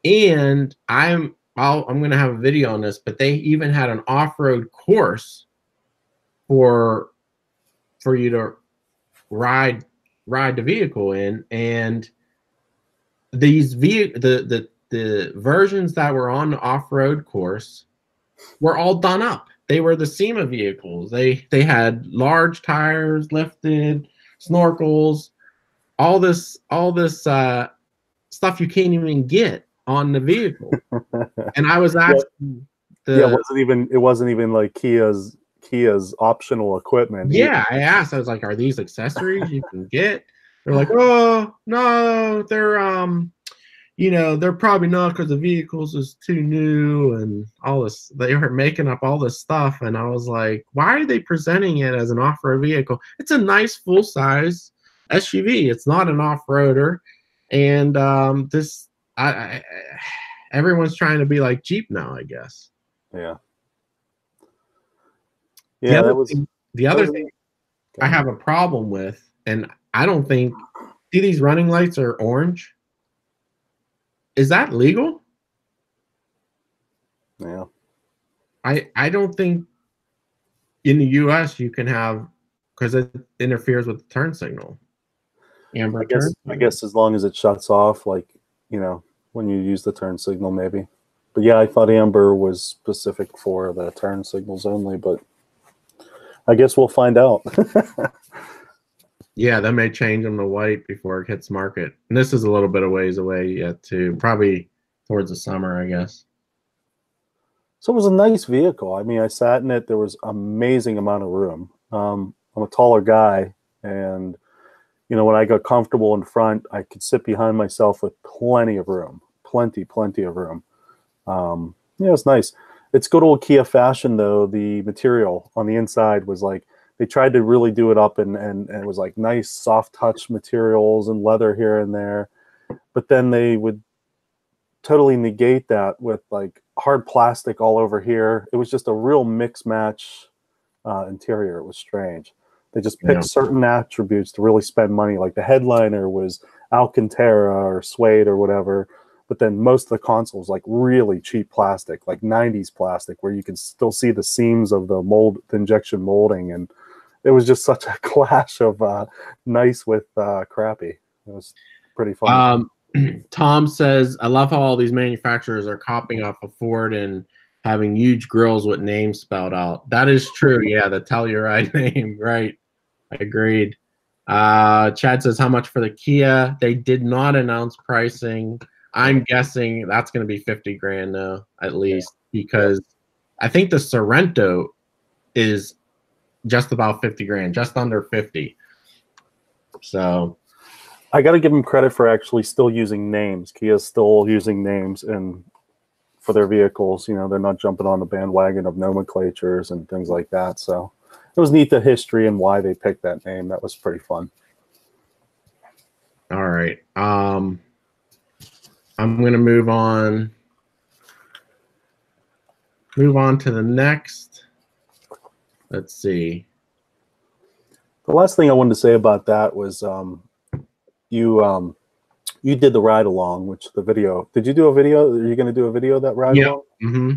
and I'm going to have a video on this, but they even had an off-road course for you to ride the vehicle in, and these the versions that were on the off-road course were all done up. They were the SEMA vehicles. They had large tires, lifted snorkels, all this stuff you can't even get on the vehicle. And I was asking it wasn't even like Kia's optional equipment. Yeah, I asked. I was like, "Are these accessories you can get?" They're like, "Oh no, they're you know, they're probably not because the vehicles is too new and all this." They were making up all this stuff, and I was like, "Why are they presenting it as an off-road vehicle? It's a nice full-size SUV. It's not an off-roader." And everyone's trying to be like Jeep now, I guess. Yeah. Yeah, the other thing I have a problem with, and I don't think, see these running lights are orange? Is that legal? Yeah. I don't think in the US you can have, because it interferes with the turn signal. Amber turn. I guess as long as it shuts off, like, you know, when you use the turn signal, maybe. But yeah, I thought amber was specific for the turn signals only, but I guess we'll find out. Yeah, that may change them to white before it hits market. And this is a little bit of ways away yet too. Probably towards the summer, I guess. So it was a nice vehicle. I mean, I sat in it. There was amazing amount of room. I'm a taller guy, and you know, when I got comfortable in front, I could sit behind myself with plenty of room, plenty of room. Yeah, it's nice. It's good old Kia fashion, though. The material on the inside was like, they tried to really do it up, and it was like nice soft touch materials and leather here and there. But then they would totally negate that with like hard plastic all over here. It was just a real mix match interior. It was strange. They just picked certain attributes to really spend money. Like the headliner was Alcantara or suede or whatever, but then most of the console was like really cheap plastic, like 90s plastic, where you can still see the seams of the mold, the injection molding, and it was just such a clash of nice with crappy. It was pretty fun. Tom says, I love how all these manufacturers are copying off of Ford and having huge grills with names spelled out. That is true. Yeah, the Telluride name, right. Agreed. Chad says, how much for the Kia? They did not announce pricing. I'm guessing that's going to be 50 grand now, at least, because I think the Sorento is just about 50 grand, just under 50. So I got to give them credit for actually still using names. Kia's still using names and for their vehicles. You know, they're not jumping on the bandwagon of nomenclatures and things like that. So it was neat, the history and why they picked that name. That was pretty fun. All right. I'm going to move on to the next. Let's see. The last thing I wanted to say about that was you did the ride along, which the video. Did you do a video? Are you going to do a video of that ride along? Mm-hmm.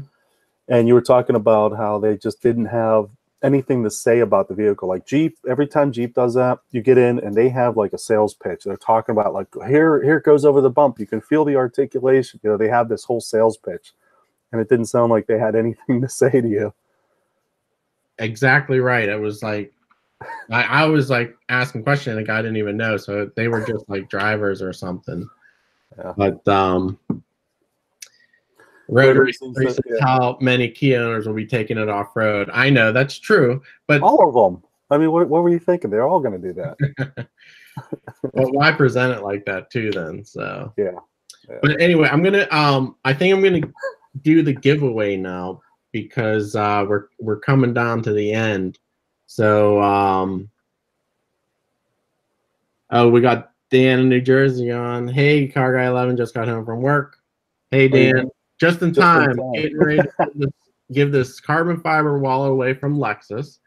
And you were talking about how they just didn't have anything to say about the vehicle. Like Jeep, every time Jeep does that, you get in and they have like a sales pitch. They're talking about like, here it goes over the bump. You can feel the articulation. You know, they have this whole sales pitch, and it didn't sound like they had anything to say to you. Exactly right. It was like, I was like asking questions, and the guy didn't even know. So they were just like drivers or something. Yeah. But road racing is how many Kia owners will be taking it off road. I know that's true, but all of them. I mean, what were you thinking? They're all going to do that. Well, why present it like that too? Then, so yeah. But anyway, I'm gonna. I think I'm gonna do the giveaway now because we're coming down to the end. So, oh, we got Dan in New Jersey on. Hey, CarGuy11 just got home from work. Hey, Dan. Just in time, getting ready to give this carbon fiber wallet away from Lexus.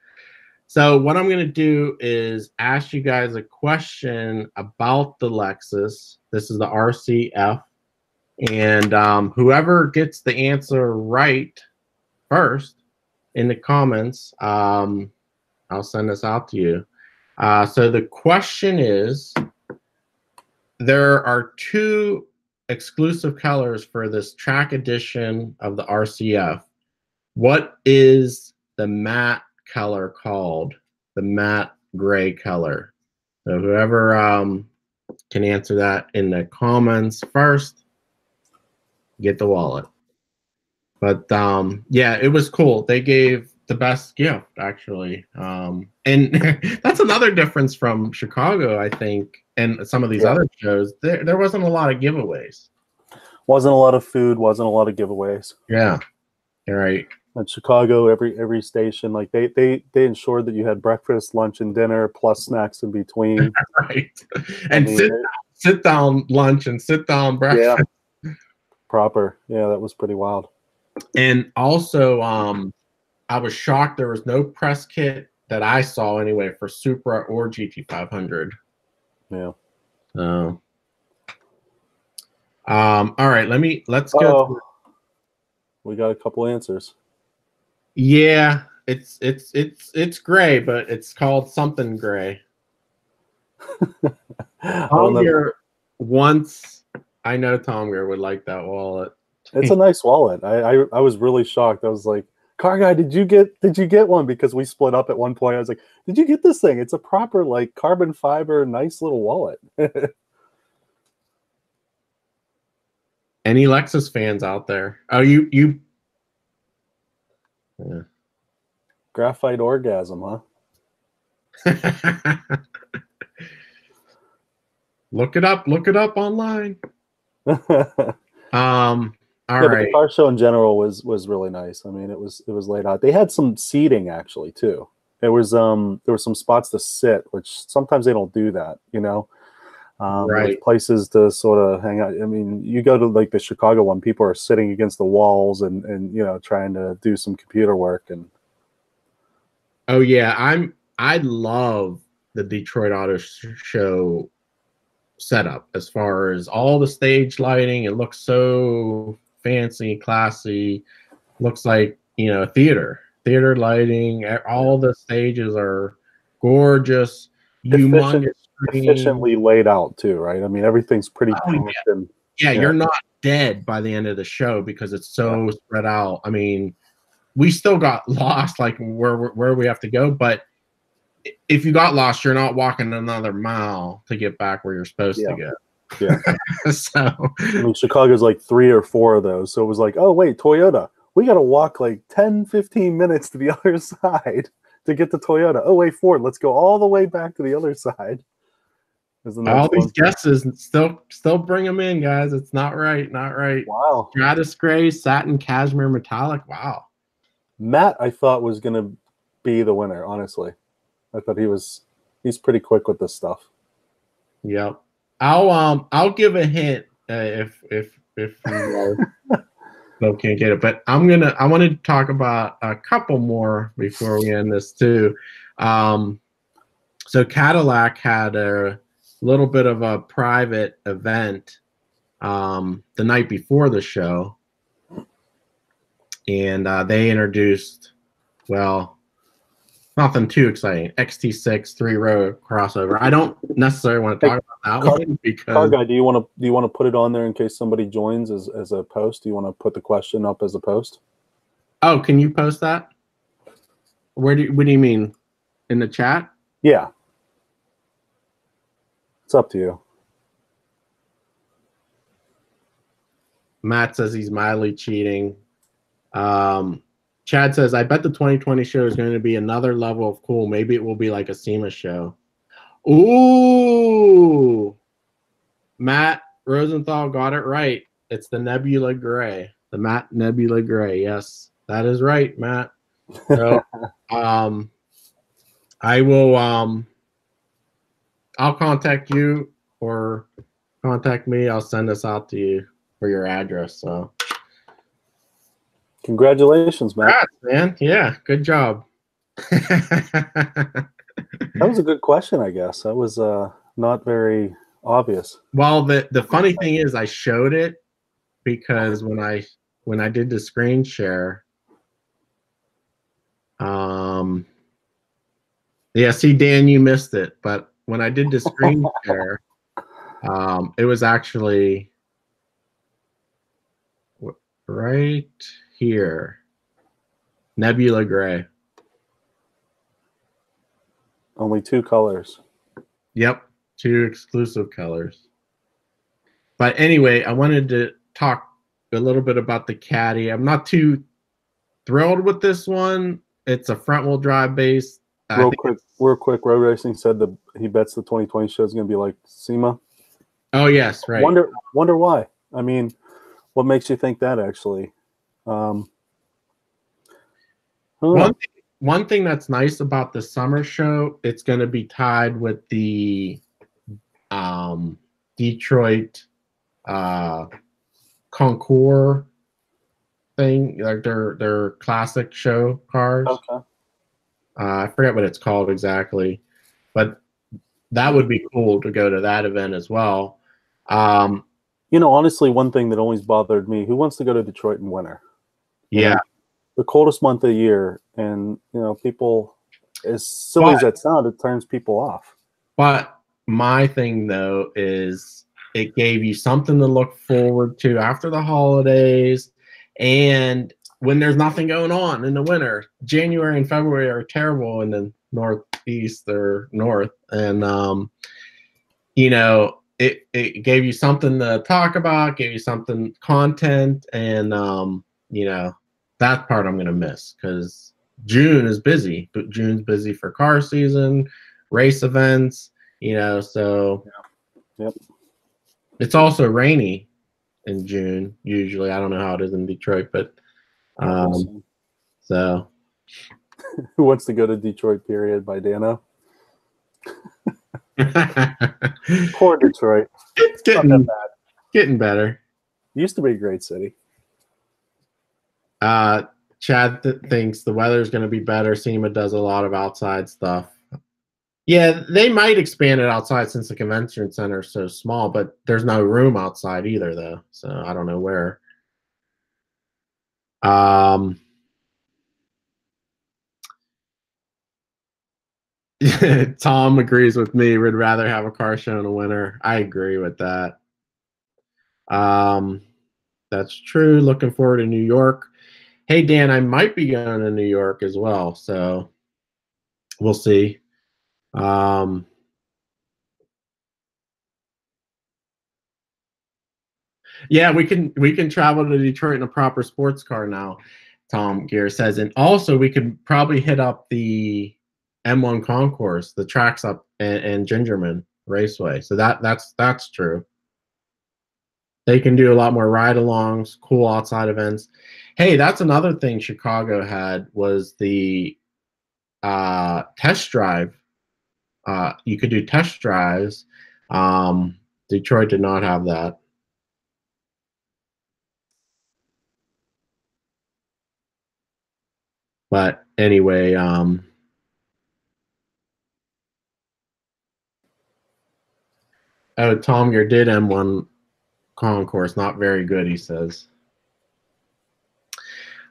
So what I'm going to do is ask you guys a question about the Lexus. This is the RCF. And whoever gets the answer right first in the comments, I'll send this out to you. So the question is, there are two exclusive colors for this track edition of the RCF. What is the matte color called? The matte gray color. So whoever can answer that in the comments first, get the wallet. But yeah, it was cool. They gave the best gift, actually. And that's another difference from Chicago, I think, and some of these other shows. There wasn't a lot of giveaways. Wasn't a lot of food, wasn't a lot of giveaways. Yeah. You're right. In Chicago, every station, like they ensured that you had breakfast, lunch, and dinner, plus snacks in between. Right. And sit down lunch and sit down breakfast. Yeah. Proper. Yeah, that was pretty wild. And also, I was shocked there was no press kit that I saw anyway for Supra or GT500. Yeah. All right, let's go. We got a couple answers. Yeah, it's gray, but it's called something gray. Tomger once, I know Tomger would like that wallet. It's a nice wallet. I was really shocked. I was like, CarGuy, did you get one? Because we split up at one point. I was like, did you get this thing? It's a proper like carbon fiber, nice little wallet. Any Lexus fans out there? Oh, you yeah. Graphite orgasm, huh? Look it up online. All right. But the car show in general was really nice. I mean, it was laid out. They had some seating actually too. There were some spots to sit, which sometimes they don't do that, you know. Right. Places to sort of hang out. I mean, you go to like the Chicago one, people are sitting against the walls and you know trying to do some computer work and. Oh yeah, I love the Detroit Auto Show setup as far as all the stage lighting. It looks so fancy, classy. Looks like, you know, theater lighting. All the stages are gorgeous, humongous screen. Efficiently laid out too, right? I mean, everything's pretty packed. And Yeah, you're not dead by the end of the show because it's so spread out. I mean, we still got lost, like where we have to go, but if you got lost, you're not walking another mile to get back where you're supposed to go. Yeah. So I mean, Chicago's like 3 or 4 of those. So it was like, oh wait, Toyota. We got to walk like 10, 15 minutes to the other side to get to Toyota. Oh wait, Ford. Let's go all the way back to the other side. All these guesses, still bring them in, guys. It's not right. Wow. Stratus gray, satin, cashmere, metallic. Wow. Matt, I thought was going to be the winner. Honestly, I thought he's pretty quick with this stuff. Yep. I'll give a hint if you still can't get it, but I want to talk about a couple more before we end this too. So Cadillac had a little bit of a private event the night before the show, and they introduced, well, nothing too exciting, XT6 3-row crossover. I don't necessarily want to talk about that one because CarGuy, do you want to put it on there in case somebody joins as a post? Do you want to put the question up as a post? Oh, can you post that? What do you mean? In the chat? Yeah. It's up to you. Matt says he's mildly cheating. Chad says, I bet the 2020 show is going to be another level of cool. Maybe it will be like a SEMA show. Ooh. Matt Rosenthal got it right. It's the Nebula Gray. The Matt Nebula Gray. Yes, that is right, Matt. So, I will I'll contact you or contact me. I'll send this out to you for your address. So congratulations, Matt. Congrats, man. Yeah, good job. That was a good question, I guess. That was not very obvious. Well, the funny thing is I showed it because when I did the screen share, yeah, see, Dan, you missed it, but when I did the screen share, it was actually right here, Nebula Gray. Only 2 colors. Yep, 2 exclusive colors. But anyway, I wanted to talk a little bit about the Caddy. I'm not too thrilled with this one. It's a front-wheel drive base. Real quick, Road Racing said that he bets the 2020 show is going to be like SEMA. Oh, yes, right. Wonder why. I mean, what makes you think that, actually? One thing that's nice about the summer show, it's going to be tied with the Detroit Concours thing, like their classic show cars. Okay. I forget what it's called exactly, but that would be cool to go to that event as well. You know, honestly, one thing that always bothered me: who wants to go to Detroit in winter? Yeah, the coldest month of the year, and you know, people, as silly as that sounds, it turns people off. But my thing though is it gave you something to look forward to after the holidays, and when there's nothing going on in the winter. January and February are terrible in the Northeast or North, and you know, it gave you something to talk about, gave you something content, and you know, that part I'm gonna miss because June is busy. But June's busy for car season, race events, you know. So yep. It's also rainy in June usually. I don't know how it is in Detroit, but so who wants to go to Detroit? Period by Dano. Poor Detroit. It's getting better. It used to be a great city. Chad thinks the weather is going to be better. SEMA does a lot of outside stuff. Yeah, they might expand it outside since the convention center is so small, but there's no room outside either, though. So I don't know where. Tom agrees with me. We'd rather have a car show in the winter. I agree with that. That's true. Looking forward to New York. Hey, Dan, I might be going to New York as well, so we'll see. Yeah, we can travel to Detroit in a proper sports car now, Tom Gear says. And also we could probably hit up the M1 concourse, the tracks up and Gingerman Raceway. So that's true. They can do a lot more ride-alongs, cool outside events. Hey, that's another thing Chicago had was the test drive. You could do test drives. Detroit did not have that. But anyway, oh, Tom, your did M1 concourse, not very good, he says.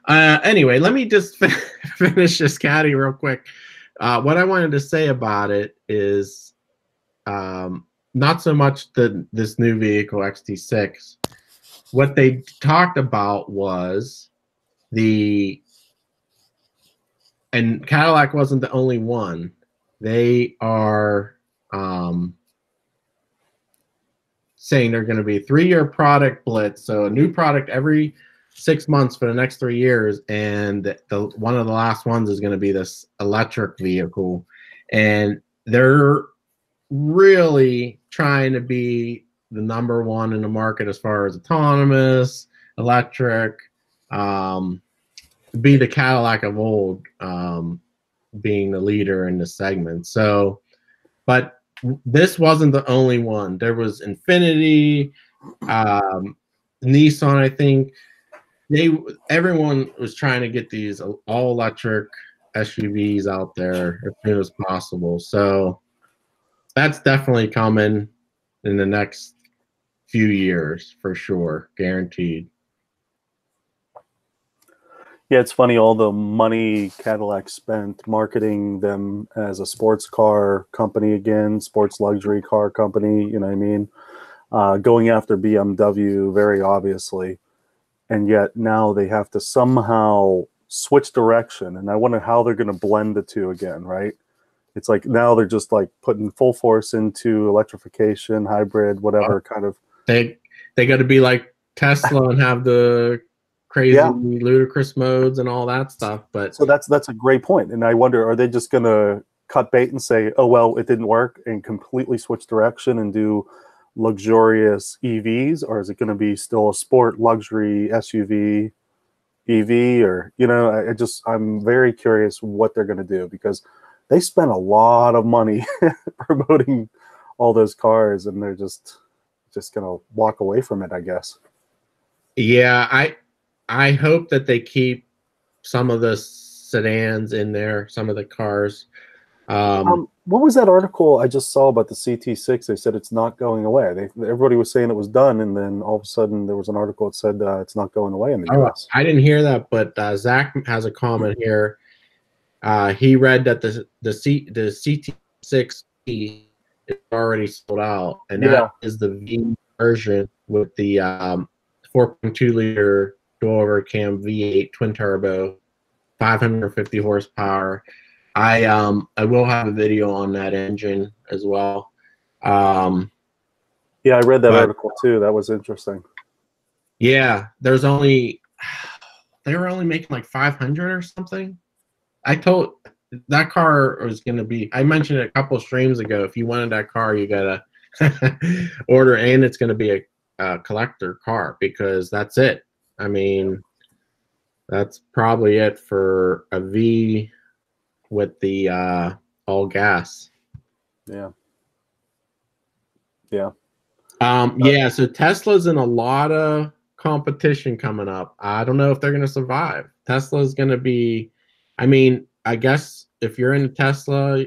Anyway, let me just finish this caddy real quick. What I wanted to say about it is not so much this new vehicle XT6. What they talked about was and Cadillac wasn't the only one. They are saying they're going to be a 3-year product blitz, so a new product every 6 months for the next 3 years, and one of the last ones is going to be this electric vehicle, and they're really trying to be the #1 in the market as far as autonomous, electric, be the Cadillac of old, being the leader in the segment. So, but this wasn't the only one. There was Infiniti, Nissan, I think. Everyone was trying to get these all electric SUVs out there as soon as possible. So that's definitely coming in the next few years for sure, guaranteed. Yeah, it's funny, all the money Cadillac spent marketing them as a sports car company again, sports luxury car company, you know what I mean? Going after BMW very obviously. And yet now they have to somehow switch direction. And I wonder how they're going to blend the two again, right? It's like now they're just like putting full force into electrification, hybrid, whatever kind of. They got to be like Tesla and have the crazy, ludicrous modes and all that stuff. But so that's a great point. And I wonder, are they just going to cut bait and say, oh, well, it didn't work, and completely switch direction and do luxurious EVs? Or is it going to be still a sport luxury SUV EV? Or, you know, I'm very curious what they're going to do, because they spent a lot of money promoting all those cars, and they're just going to walk away from it, I guess. Yeah, I hope that they keep some of the sedans in there, some of the cars. What was that article I just saw about the CT6? They said it's not going away. Everybody was saying it was done, and then all of a sudden there was an article that said it's not going away in the US. I didn't hear that, but Zach has a comment here. He read that the CT6 is already sold out, and that is the V version with the 4.2 liter dual overcam V8 twin turbo, 550 horsepower. I will have a video on that engine as well. Yeah, I read that article too. That was interesting. Yeah, they were only making like 500 or something. I told that car was going to be, I mentioned it a couple of streams ago, if you wanted that car, you got to order, and it's going to be a collector car, because that's it. I mean, that's probably it for a V with the all gas. Yeah. Yeah, so Tesla's in a lot of competition coming up. I don't know if they're going to survive. Tesla's going to be, I mean, I guess if you're in a Tesla,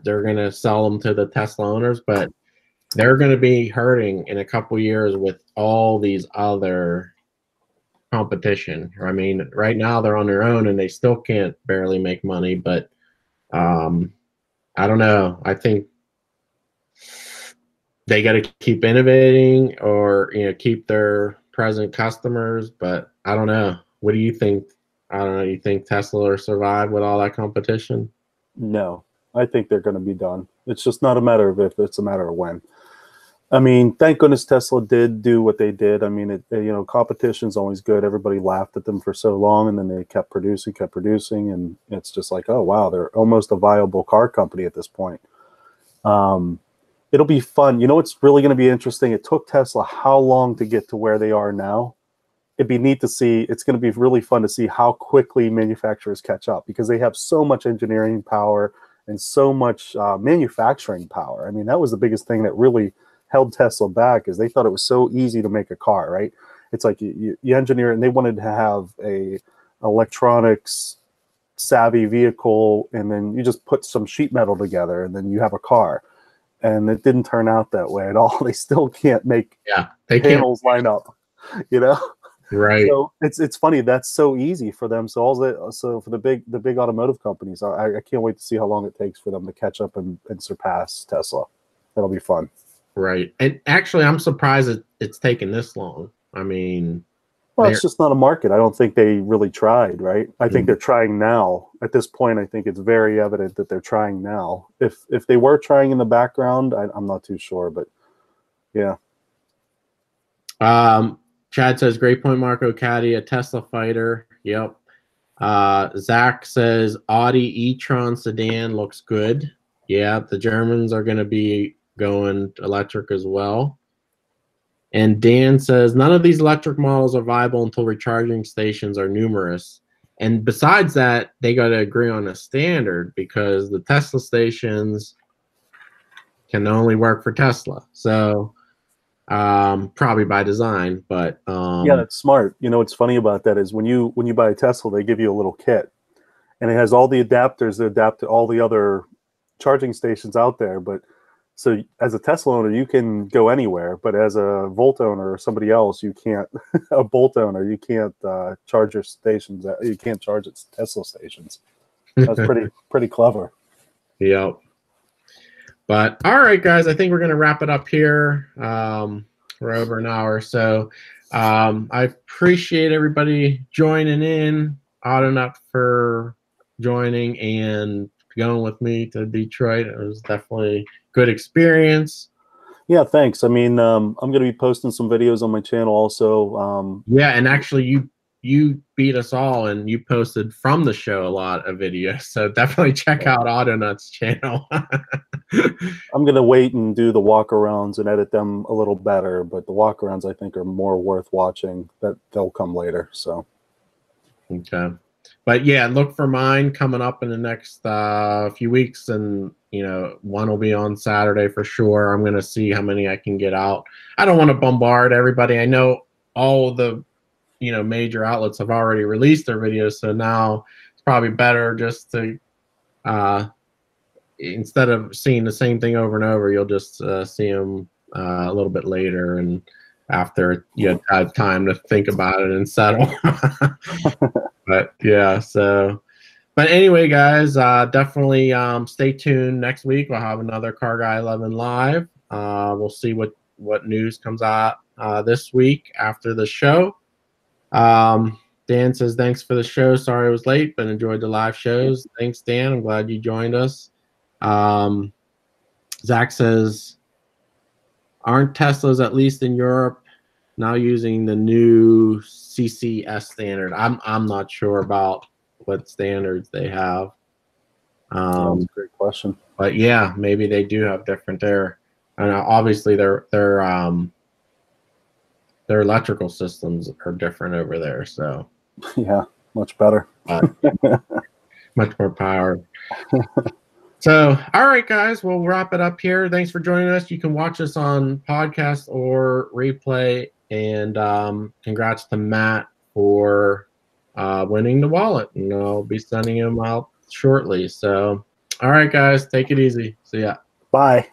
they're gonna sell them to the Tesla owners, but they're gonna be hurting in a couple years with all these other competition. I mean, right now they're on their own and they still can't barely make money, but I don't know. I think they got to keep innovating or keep their present customers, but I don't know. What do you think? I don't know. You think Tesla will survive with all that competition? No, I think they're going to be done. It's just not a matter of if, it's a matter of when. I mean, thank goodness Tesla did do what they did. I mean, competition's always good. Everybody laughed at them for so long, and then they kept producing, and it's just like, oh wow, they're almost a viable car company at this point. It'll be fun. You know what's really going to be interesting? It took Tesla how long to get to where they are now? It'd be neat to see. It's going to be really fun to see how quickly manufacturers catch up, because they have so much engineering power and so much manufacturing power. I mean, that was the biggest thing that really held Tesla back, is they thought it was so easy to make a car, right? It's like you engineer it, and they wanted to have a electronics savvy vehicle, and then you just put some sheet metal together and then you have a car. And it didn't turn out that way at all. They still can't make panels line up, Right. So it's funny, that's so easy for them. So for the big automotive companies, I can't wait to see how long it takes for them to catch up and surpass Tesla. That'll be fun. Right. And actually, I'm surprised it's taken this long. I mean, well, it's just not a market. I don't think they really tried, right? I think they're trying now. At this point, I think it's very evident that they're trying now. If they were trying in the background, I'm not too sure, but yeah. Chad says, great point, Marco. Caddy, a Tesla fighter. Yep. Zach says, Audi e-tron sedan looks good. Yeah, the Germans are going to be going electric as well. And Dan says, none of these electric models are viable until recharging stations are numerous. And besides that, they got to agree on a standard, because the Tesla stations can only work for Tesla. So probably by design, but yeah, that's smart. What's funny about that is when you buy a Tesla, they give you a little kit, and it has all the adapters that adapt to all the other charging stations out there. But so as a Tesla owner, you can go anywhere, but as a Volt owner or somebody else, you can't. A Bolt owner, you can't charge your stations. You can't charge its Tesla stations. That's pretty clever. Yep. But all right, guys, I think we're going to wrap it up here. We're over an hour, so I appreciate everybody joining in. Autonaut for joining and going with me to Detroit. It was definitely a good experience. Yeah, thanks. I mean, I'm going to be posting some videos on my channel also. Yeah, and actually, you beat us all, and you posted from the show a lot of videos. So definitely check out Autonaut's channel. I'm going to wait and do the walkarounds and edit them a little better, but the walkarounds I think are more worth watching. They'll come later. So, okay. But yeah, look for mine coming up in the next few weeks, and one will be on Saturday for sure. I'm gonna see how many I can get out. I don't want to bombard everybody. I know all the major outlets have already released their videos, so now it's probably better just to instead of seeing the same thing over and over, you'll just see them a little bit later and after you have time to think about it and settle. But yeah, so but anyway, guys, definitely stay tuned. Next week we'll have another CarGuy11 live. We'll see what news comes out this week after the show. Dan says, thanks for the show. Sorry I was late, but enjoyed the live shows. Thanks, Dan. I'm glad you joined us. Zach says, aren't Teslas, at least in Europe, now using the new CCS standard? I'm not sure about what standards they have. That's a great question. But yeah, maybe they do have different there. And obviously their electrical systems are different over there. So yeah, much better. Much more power. So, all right, guys, we'll wrap it up here. Thanks for joining us. You can watch us on podcast or replay. And congrats to Matt for winning the wallet. And I'll be sending him out shortly. So All right, guys, take it easy. See ya. Bye.